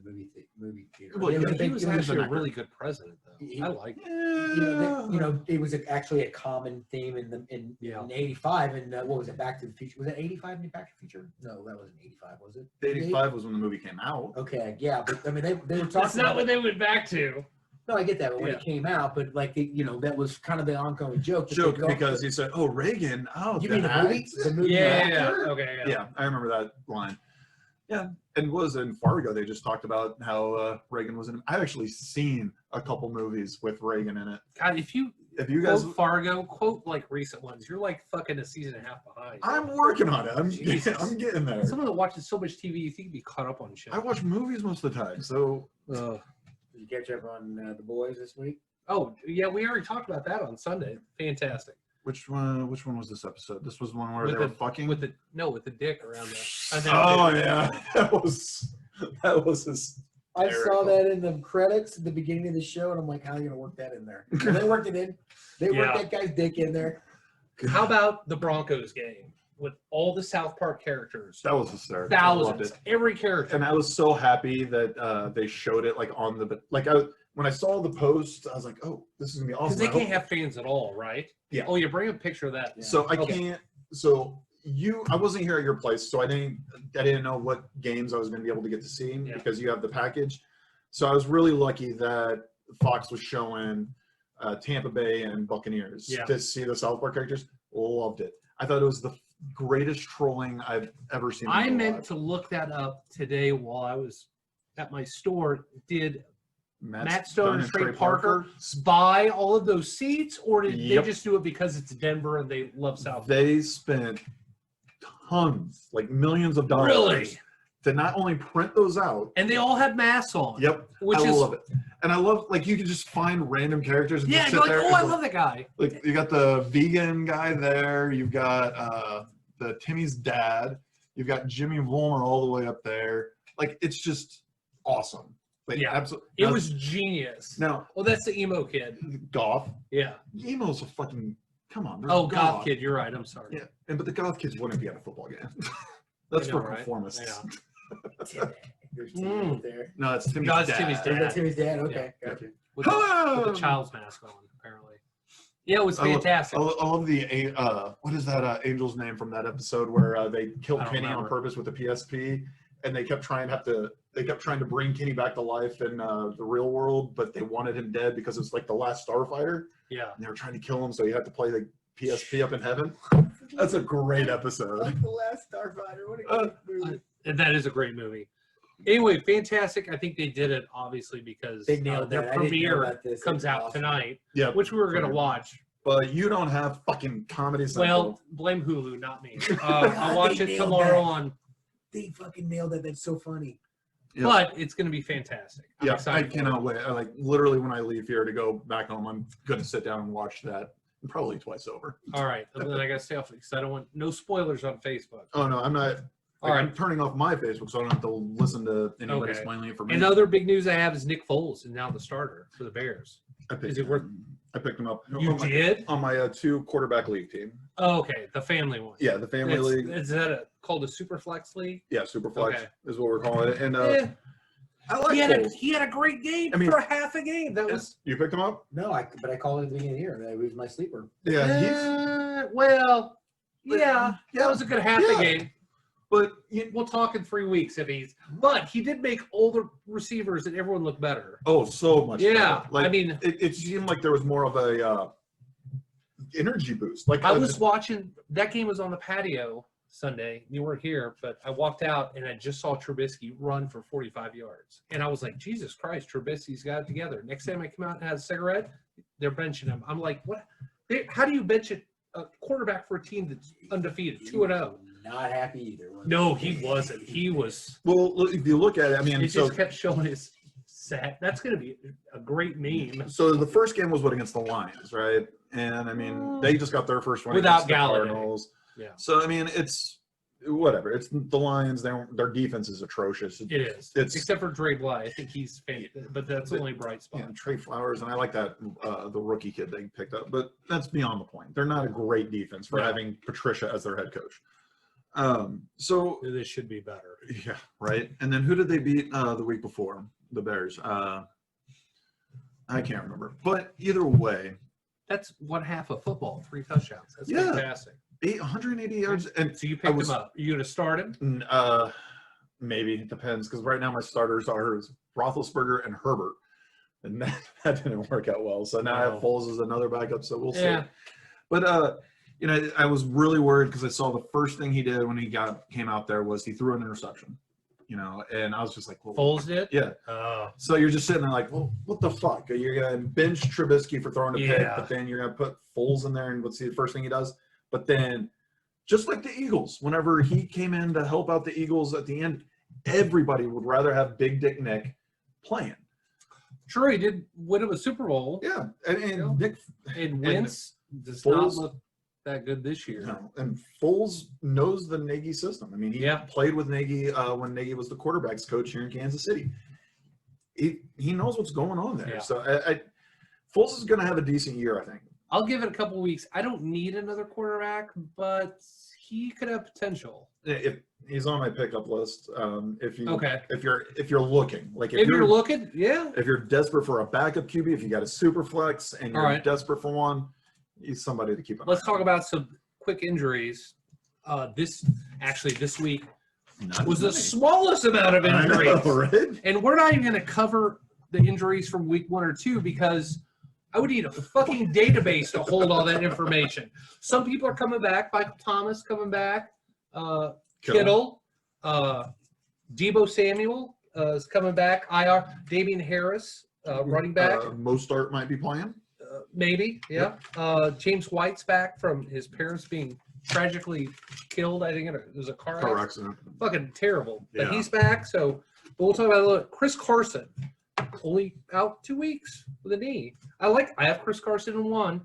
movie theater. Well, It yeah, a he big- was it a actually a big- really good president, though. He- I like it. it was actually a common theme in Yeah. 85 and what was it, Back to the Future? Was it 85 in Back to the Future? No, that wasn't 85, was it? 85 was when the movie came out. Okay, yeah, but I mean they were That's talking. not About, what they went back to. no, I get that, but when Yeah. it came out, but like that was kind of the ongoing joke. that Joke they go- because he said, "Oh, Reagan. Oh, You mean the movie? The movie actor? Okay. Yeah, I remember that line. Yeah, and was in Fargo. They just talked about how Reagan was in. I've actually seen a couple movies with Reagan in it. God, if you Guys, quote Fargo, quote like recent ones, you're like fucking a season and a half behind. I'm working on it. Jesus. I'm getting there. Someone that watches so much TV, you think you'd be caught up on shit. I watch movies most of the time, so Did you catch up on The Boys this week? Oh yeah, we already talked about that on Sunday. Fantastic. which one was this episode? This was one where With they were the- fucking. With the dick around the. Oh yeah, that was his. I saw Hysterical. that in the credits at the beginning of the show, and I'm like, how are you gonna work that in there? And they worked it in. They worked Yeah. that guy's dick in there. How about the Broncos game with all the South Park characters? That was hysterical. I loved Thousands, it. every character. And I was so happy that they showed it like on the when I saw the post, I was like, "Oh, this is gonna be awesome." Because they I hope- can't have fans at all, right? Yeah. Oh, you bring a picture of that. So I Okay. can't. So I wasn't here at your place, so I didn't know what games I was going to be able to get to see Yeah. because you have the package. So I was really lucky that Fox was showing Tampa Bay and Buccaneers Yeah. to see the South Park characters. Loved it. I thought it was the greatest trolling I've ever seen. in I my meant life. to look that up today while I was at my store. Did Matt Stone and Trey Parker buy all of those seats, or did Yep. they just do it because it's Denver and they love South? They spent tons, like millions of dollars, Really? to not only print those out. And they all have masks on. Yep, Which I is love it, and I love like you can just find random characters and yeah. just You're sit like, there. oh, I and love that guy. Like you got the vegan guy there, you've got the Timmy's dad, you've got Jimmy Vollmer all the way up there. Like it's just awesome. Like Yeah. absolutely. It was genius. now Oh, that's the emo kid. Goff. Yeah. Emo's a fucking come on. There's Oh, Goth Kid, you're right. I'm sorry. Yeah, but the Goth Kids wouldn't be at a football game. That's I know, for right? conformists. Tim, there's Timmy up there. No, it's Timmy's No, it's dad. Timmy's Is dad. that Timmy's dad? Okay, gotcha. With the child's mask on, apparently. Yeah, it was I love- fantastic. I love the what is that angel's name from that episode where they killed I don't Kenny on remember. purpose with the PSP, and they kept trying to bring Kenny back to life in the real world, but they wanted him dead because it was like the last Starfighter, Yeah. and they were trying to kill him, so you had to play the PSP up in heaven. That's a great episode. Like the last Starfighter. What a great movie. And that is a great movie. Anyway, fantastic. I think they did it obviously because They nailed their that. I didn't know premiere about this. comes That's out awesome. tonight, Yeah, which we were going to watch. but you don't have fucking Comedy Central. Well, blame Hulu, not me. I'll watch They it nailed tomorrow that. on, They fucking nailed that. That's so funny. Yeah. but it's going to be fantastic. I'm Yeah, I excited for it. cannot wait. Literally when I leave here to go back home, I'm gonna sit down and watch that probably twice over. All right, and then I got to stay off because I don't want no spoilers on Facebook. Oh no, I'm not. All right. I'm turning off my Facebook so I don't have to listen to anybody Okay. explain it for me. And other big news I have is Nick Foles is now the starter for the Bears. I picked is it worth- I picked him up. You on my, did? on my 2 quarterback league team. Oh, okay, the family one. Yeah, the family league. Is that called a super flex league? Yeah, Superflex Okay. is what we're calling it. And Yeah. I like He Foles. had a great game I mean- for half a game. That was You picked him up? No, but I called it at the beginning of the year. That was my sleeper. Yeah, well, yeah, Yeah, that was a good half a yeah. game. but We'll talk in 3 weeks if he's. But he did make all the receivers and everyone look better. so much. Yeah, better. Like, I mean, it seemed like there was more of a energy boost. Like I was watching that game was on the patio Sunday. You weren't here, but I walked out and I just saw Trubisky run for 45 yards, and I was like, Jesus Christ, Trubisky's got it together. Next time I come out and have a cigarette, they're benching him. I'm like, what? How do you bench a quarterback for a team that's undefeated, 2-0? Not happy either. No, he wasn't. He was. Well, look, if you look at it, I mean, He so just kept showing his set. That's going to be a great meme. so the first game was what against the Lions, right? And I mean, they just got their first one Without against the Galladay. Cardinals. Yeah. So I mean, it's whatever. It's the Lions. Their defense is atrocious. It is. It's- Except for Dre Bly. I think he's fantastic, but that's the only bright spot. Yeah, Trey Flowers, and I like that the rookie kid they picked up, but that's beyond the point. They're not a great defense for No. having Patricia as their head coach. So This should be better. yeah, right. And then who did they beat the week before? The Bears. I can't remember, but either way, That's one half of football, 3 touchdowns. That's Yeah. fantastic. 180 yards, and So you picked was- him up. Are you going to start him? maybe it depends because right now my starters are Roethlisberger and Herbert, and that didn't work out well. So now I have No. Foles as another backup. So we'll Yeah. see. But you know, I was really worried because I saw the first thing he did when he came out there was he threw an interception. You know, and I was just like, well, Foles did? yeah. Oh. So you're just sitting there like, well, what the fuck? You're gonna bench Trubisky for throwing a pick, Yeah. but then you're gonna put Foles in there, and let's see the first thing he does. But then, just like the Eagles, whenever he came in to help out the Eagles at the end, everybody would rather have Big Dick Nick playing. Sure, he did win him a Super Bowl, Yeah, and Yeah. Nick, and Wentz does not Foles- look that good this year. no, and Foles knows the Nagy system. I mean, he Yeah. played with Nagy when Nagy was the quarterbacks coach here in Kansas City. He knows what's going on there. Yeah. So Foles is going to have a decent year, I think. I'll give it a couple weeks. I don't need another quarterback, but he could have potential. If he's on my pickup list, if Okay. you're looking, like If you're looking, yeah. if you're desperate for a backup QB, if you got a super flex and you're All right. desperate for one, he's somebody to keep an Let's eye talk about some quick injuries. This week on. Not was as the many. smallest amount of I know, injuries. right? And we're not even going to cover the injuries from week 1 or 2 because I would need a fucking database to hold all that information. Some people are coming back. Michael Thomas coming back. Kittle. Debo Samuel is coming back. IR. Damian Harris, running back. Mostart might be playing. Maybe. Yeah. James White's back from his parents being tragically killed. I think it was a car Car accident. accident. Fucking terrible. But Yeah. he's back. So but we'll talk about it a little. Chris Carson, only out 2 weeks with a knee. I have Chris Carson in 1.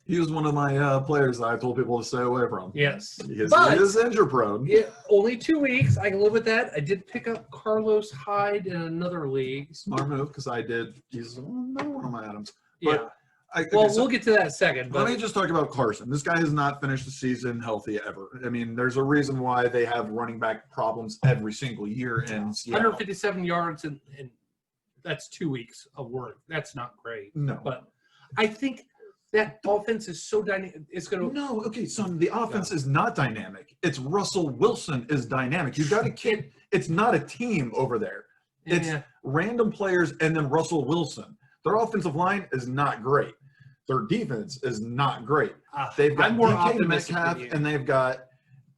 He was one of my players that I told people to stay away from. Yes. Because But- he is injury prone. Yeah, only 2 weeks. I can live with that. I did pick up Carlos Hyde in another league. Smart move because I did use another one of my items. Yeah. But Well, we'll get to that in a second. Let But me just talk about Carson. This guy has not finished the season healthy ever. I mean, there's a reason why they have running back problems every single year in Seattle. 157 yards and that's 2 weeks of work. That's not great. No. But I think that offense is so dynamic. It's going to. No, okay, son, the offense is not dynamic. It's Russell Wilson is dynamic. You've got a kid. It's not a team over there. It's random players and then Russell Wilson. Their offensive line is not great. Their defense is not great. They've got I'm more DK optimistic than Metcalf, you. and they've got,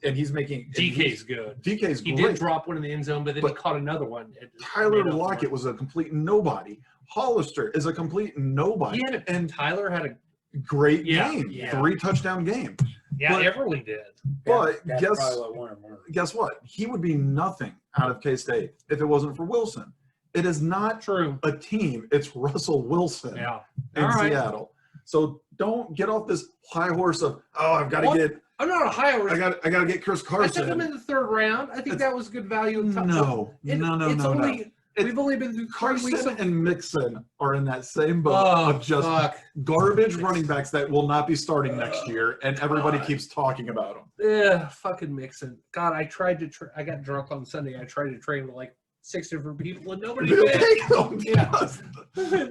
and he's making DK's good. DK's He great. did drop one in the end zone, but then he caught another one. Tyler Lockett was a complete nobody. Hollister is a complete nobody. And Tyler had a great game, yeah. 3 touchdown game. yeah. But- Everly did. But That's guess probably what won him. guess what? He would be nothing out of K-State if it wasn't for Wilson. It is not True. a team. It's Russell Wilson Yeah. in All right. Seattle. So don't get off this high horse of, oh, I've got to What? get, I'm not a high horse. I got to get Chris I took him Carson. in the 3rd round. I think that was good value. No. We've only been through 3 weeks Carson of. and Mixon are in that same boat Oh, of just fuck. garbage running backs that will not be starting next year, and everybody keeps talking about them. Yeah, fucking Mixon. God, I tried to. I got drunk on Sunday. I tried to trade with like 6 different people, and nobody They'll did. take them. Yeah.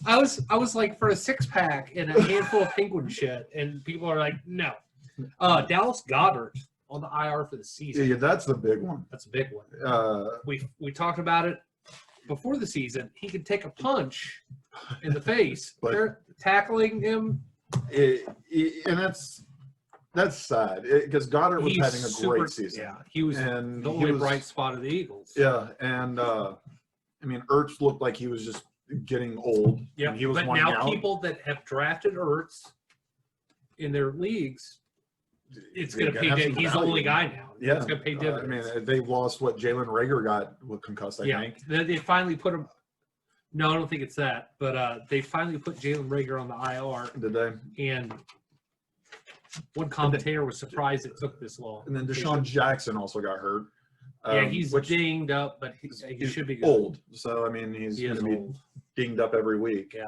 I was like for a 6-pack and a handful of penguin shit, and people are like, no. Dallas Goddard on the IR for the season. Yeah, that's the big one. That's a big one. We talked about it before the season. He could take a punch in the face. But- They're tackling him. And that's sad because Goddard was He's having a great season. Yeah, he was And the he only was- bright spot of the Eagles. Yeah, and I mean, Ertz looked like he was just getting old. Yeah, and he was but wanting now out. people that have drafted Ertz in their leagues, it's going to pay. Have some He's the only value. guy now. Yeah, It's going to pay I dividends. mean, they've lost what Jalen Rager got with concussed. I think. They finally put him. No, I don't think it's that. But they finally put Jalen Rager on the IR, Did they? and one commentator was surprised it took this long. And then Deshaun Jackson also got hurt. Yeah, he's which dinged up, but he he's should be good. old. So I mean, he's He going is to be old. dinged up every week. Yeah.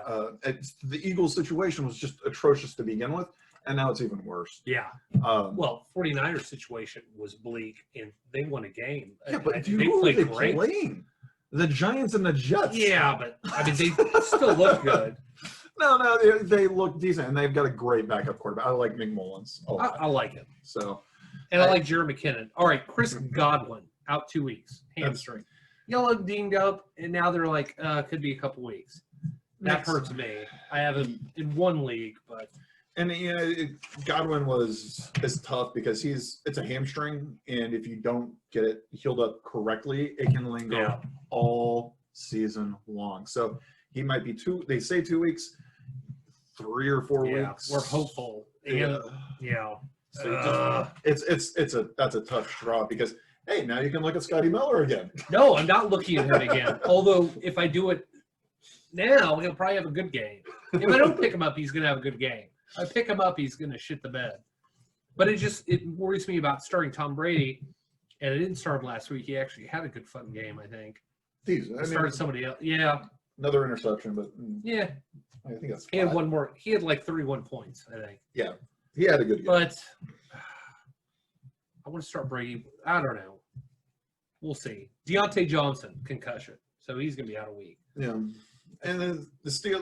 The Eagles' situation was just atrocious to begin with, and now it's even worse. Yeah. Well, 49ers situation was bleak, and they won a game. Yeah, but they who are played they great. playing? The Giants and the Jets. Yeah, but I mean, they still look good. No, they look decent, and they've got a great backup quarterback. I like McMullins a lot. I like him. So, And I like Jerry McKinnon. All right, Chris Godwin, out 2 weeks. Hamstring. Y'all look dinged up, and now they're like, could be a couple weeks. That hurts me. I have him in one league, but and you know, Godwin is tough because it's a hamstring, and if you don't get it healed up correctly, it can linger all season long. So he might be they say 2 weeks, 3 or 4 weeks. we're hopeful. And, yeah. So that's a tough draw because hey, now you can look at Scotty Miller again. No, I'm not looking at him again. Although if I do it now, he'll probably have a good game. If I don't pick him up, he's going to have a good game. If I pick him up, he's going to shit the bed. But it worries me about starting Tom Brady, and I didn't start him last week. He actually had a good fun game, I think. I Started somebody else. Yeah, another interception, but yeah. I think that's He had fine. one more. He had like 31 points, I think. Yeah, he had a good game. But I want to start Brady. I don't know. We'll see. Deontay Johnson, concussion. So he's going to be out a week. Yeah, and then the steal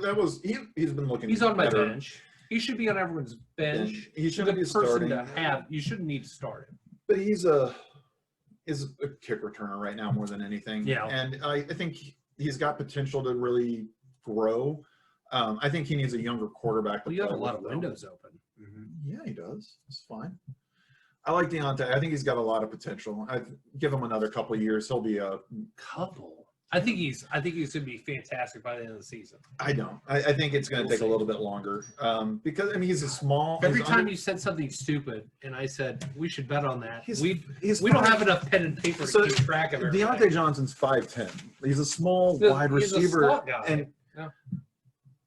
he's been looking. He's on my better. bench. He should be on everyone's bench. He He's a shouldn't good be person starting. to have. You shouldn't need to start him. But he's a kick returner right now more than anything. Yeah. And I think he's got potential to really grow. I think he needs a younger quarterback. to Well, you have a play lot with, of though. windows open. Yeah, he does. It's fine. I like Deontay. I think he's got a lot of potential. I give him another couple of years. He'll be a Couple. I think he's going to be fantastic by the end of the season. I don't. I think it's going to take a little bit longer because I mean he's a small. Every he's time under- you said something stupid, and I said we should bet on that, He's- we he's don't fine. have enough pen and paper So, to keep track of everything. Deontay Johnson's 5'10". He's a small He's a- wide he's a receiver, slot guy. and Yeah.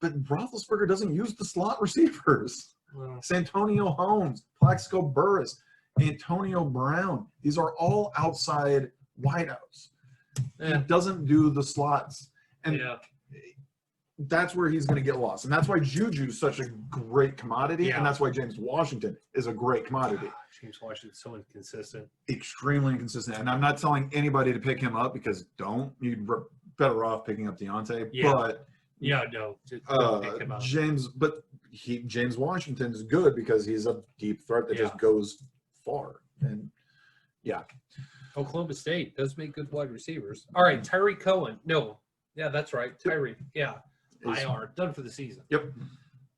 but Roethlisberger doesn't use the slot receivers. Well, Santonio Holmes, Plaxico Burress, Antonio Brown. These are all outside wideouts. He yeah. doesn't do the slots. And Yeah. that's where he's going to get lost. And that's why Juju's such a great commodity. Yeah. And that's why James Washington is a great commodity. James Washington's so inconsistent. Extremely inconsistent. And I'm not telling anybody to pick him up because don't. You'd better off picking up Deontay. Yeah. But Yeah, no. Don't pick him up. James Washington's good because he's a deep threat that just goes far. And yeah. Oklahoma State does make good wide receivers. All right, Tyree Cohen. No. Yeah, that's right. Tyree. Yeah. IR. Done for the season. Yep.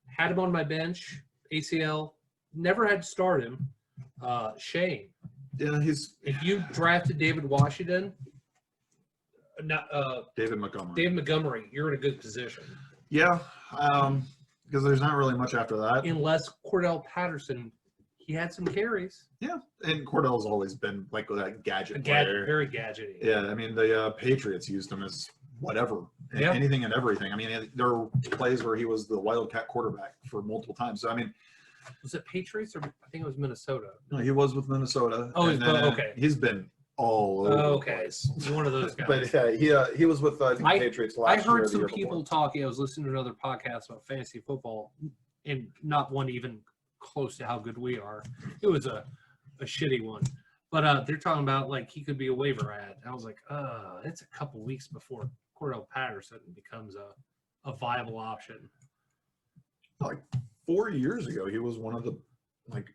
Had him on my bench. ACL. Never had to start him. Shame. Yeah, If you drafted David Washington, David Montgomery. Dave Montgomery, you're in a good position. Yeah. Because there's not really much after that. Unless Cordell Patterson, he had some carries. Yeah, and Cordell's always been like that gadget player. Very gadgety. Yeah, I mean the Patriots used him as whatever, anything and everything. I mean there were plays where he was the Wildcat quarterback for multiple times. So I mean, was it Patriots or I think it was Minnesota? No, he was with Minnesota. Oh, okay. He's been all over the place. He's one of those guys. But yeah, he was with the Patriots last year. I heard some people talking. I was listening to another podcast about fantasy football, and not one even close to how good we are. It was a shitty one. But they're talking about like he could be a waiver ad. I was like, it's a couple weeks before Cordell Patterson becomes a viable option. Like 4 years ago, he was one of the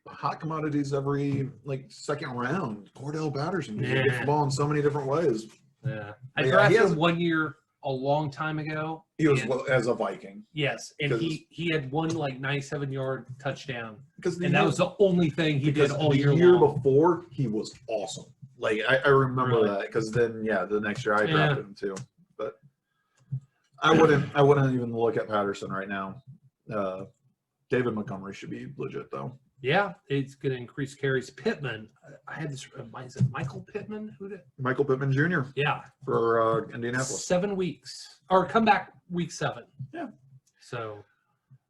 hot commodities every second round. Cordell Patterson. He gets the ball in so many different ways. Yeah. I drafted him 1 year a long time ago. He was as a Viking. Yes, and he had one 97-yard touchdown, and that was the only thing he did all year long. The year before, he was awesome. I remember that because then the next year I drafted him too. But I wouldn't even look at Patterson right now. David Montgomery should be legit though. Yeah, it's going to increase carries. Pittman, I had this. Is it Michael Pittman? Michael Pittman Jr. Yeah, for Indianapolis. 7 weeks or come back week 7. Yeah. So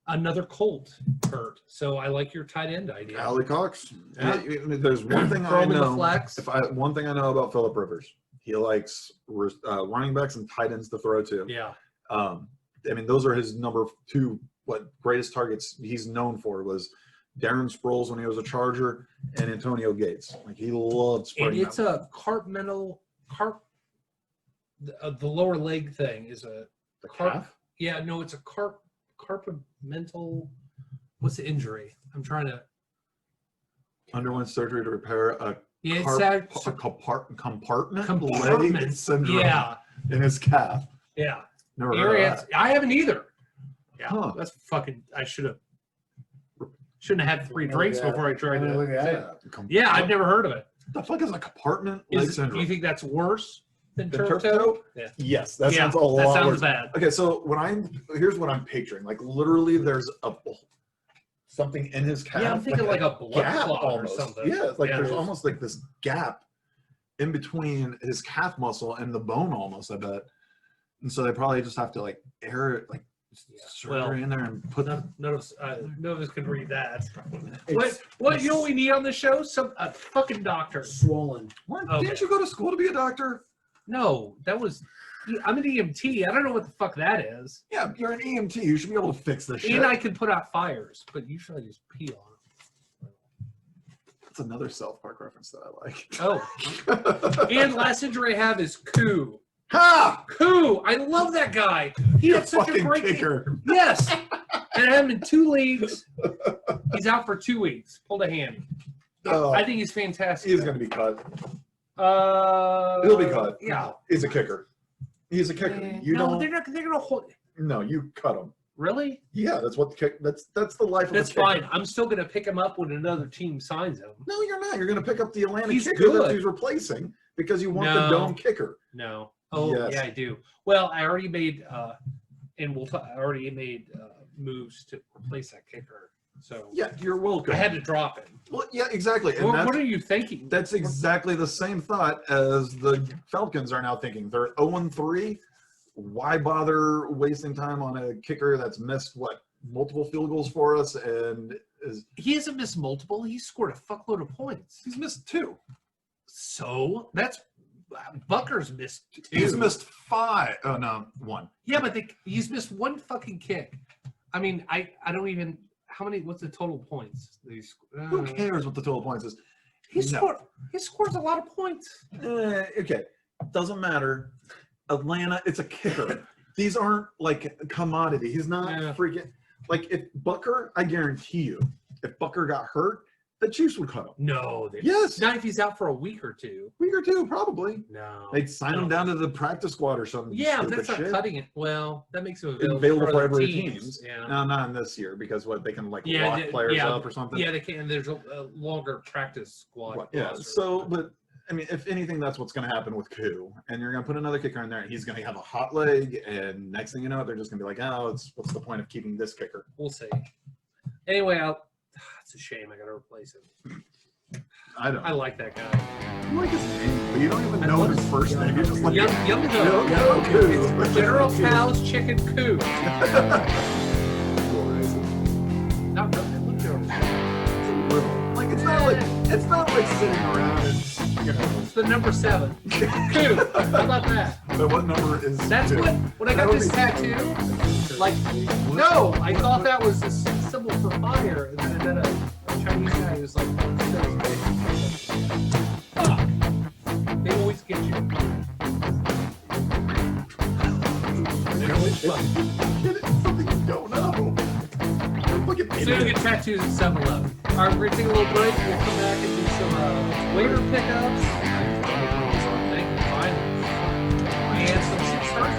another Colt hurt. So I like your tight end idea. Allie Cox. Yeah. There's one thing I know. One thing I know about Phillip Rivers, he likes running backs and tight ends to throw to. Yeah. I mean, those are his number 2 greatest targets he's known for was Darren Sproles when he was a Charger and Antonio Gates. He loved spreading. And it's a the lower leg thing is a calf? Yeah, no, it's a carpamental. What's the injury? I'm trying to. Underwent surgery to repair a compartment leg syndrome. Yeah. In his calf. Yeah. Never heard of that. I haven't either. Yeah. Huh. That's fucking. I shouldn't have had 3 drinks before I tried that. Yeah, I've never heard of it. The fuck is a compartment leg syndrome? Do you think that's worse than turf toe? Yeah. Yes, that sounds a lot worse. That sounds bad. Okay, so here's what I'm picturing. Literally, there's something in his calf. Yeah, I'm thinking like a blood clot or something. Yeah, there's almost this gap in between his calf muscle and the bone almost, I bet. And so they probably just have to air it, surgery in there and put none of us can read that. What you know what we need on the show? A fucking doctor. Swollen. Didn't you go to school to be a doctor? No, I'm an EMT. I don't know what the fuck that is. Yeah, you're an EMT. You should be able to fix this shit. And I can put out fires, but usually I just pee on them. That's another South Park reference that I like. Oh. And last injury I have is Koo. Ha! Koo! I love that guy. He had such a great kicker. Yes. And I have him in 2 leagues. He's out for 2 weeks. Pulled a hand. I think he's fantastic. He's going to be cut. He'll be cut. Yeah. He's a kicker. He's a kicker. They're going to hold. No, you cut him. Really? Yeah, that's what the kick. That's the life of That's a kicker. fine. I'm still going to pick him up when another team signs him. No, you're not. You're going to pick up the Atlanta He's kicker good. that he's replacing because you want the dome kicker. No. Oh, yes. Yeah, I do. Well, I already made moves to replace that kicker. So yeah, you're welcome. I had to drop him. Well, yeah, exactly. And what are you thinking? That's exactly the same thought as the Falcons are now thinking. They're 0-3. Why bother wasting time on a kicker that's missed multiple field goals for us he hasn't missed multiple. He scored a fuckload of points. He's missed 2. So that's Bucker's missed 2. He's missed 5. Oh no, 1. Yeah, but he's missed 1 fucking kick. I mean, I don't even. How many? What's the total points? Who cares what the total points is? He scores a lot of points. Okay, doesn't matter. Atlanta, it's a kicker. These aren't like a commodity. He's not freaking like if Bucker. I guarantee you, if Bucker got hurt, the Chiefs would cut him. No, Yes. Not if he's out for a week or 2. Week or 2, probably. No. They'd sign him down to the practice squad or something. Yeah, but stupid that's not shit. cutting it. Well, that makes him Available for other every teams. Yeah. No, not in this year because they can lock players up or something. Yeah, they can. There's a longer practice squad. Yeah. roster. So, but I mean, if anything, that's what's going to happen with Koo, and you're going to put another kicker in there, and he's going to have a hot leg, and next thing you know, they're just going to be like, oh, what's the point of keeping this kicker? We'll see. Anyway, it's a shame. I got to replace him. I like that guy. You like his name, but you don't even know his first name. You're just like Young Hood. Yo, Koo. It's General Tao's Chicken Coup. Not Like it's not like sitting around and It's the number 7. Coup. How about that? But what number is? That's 2? what. When I got this tattoo, like, no, I thought that was a symbol for fire, and then a Chinese guy was like, fuck. They always get you. They always fuck. It's something you don't know. Look at me. So you get tattoos at 7-Eleven. All right, we're gonna take a little break. We'll come back and do some waiver pickups. Thank you, finally. And some 6 stars.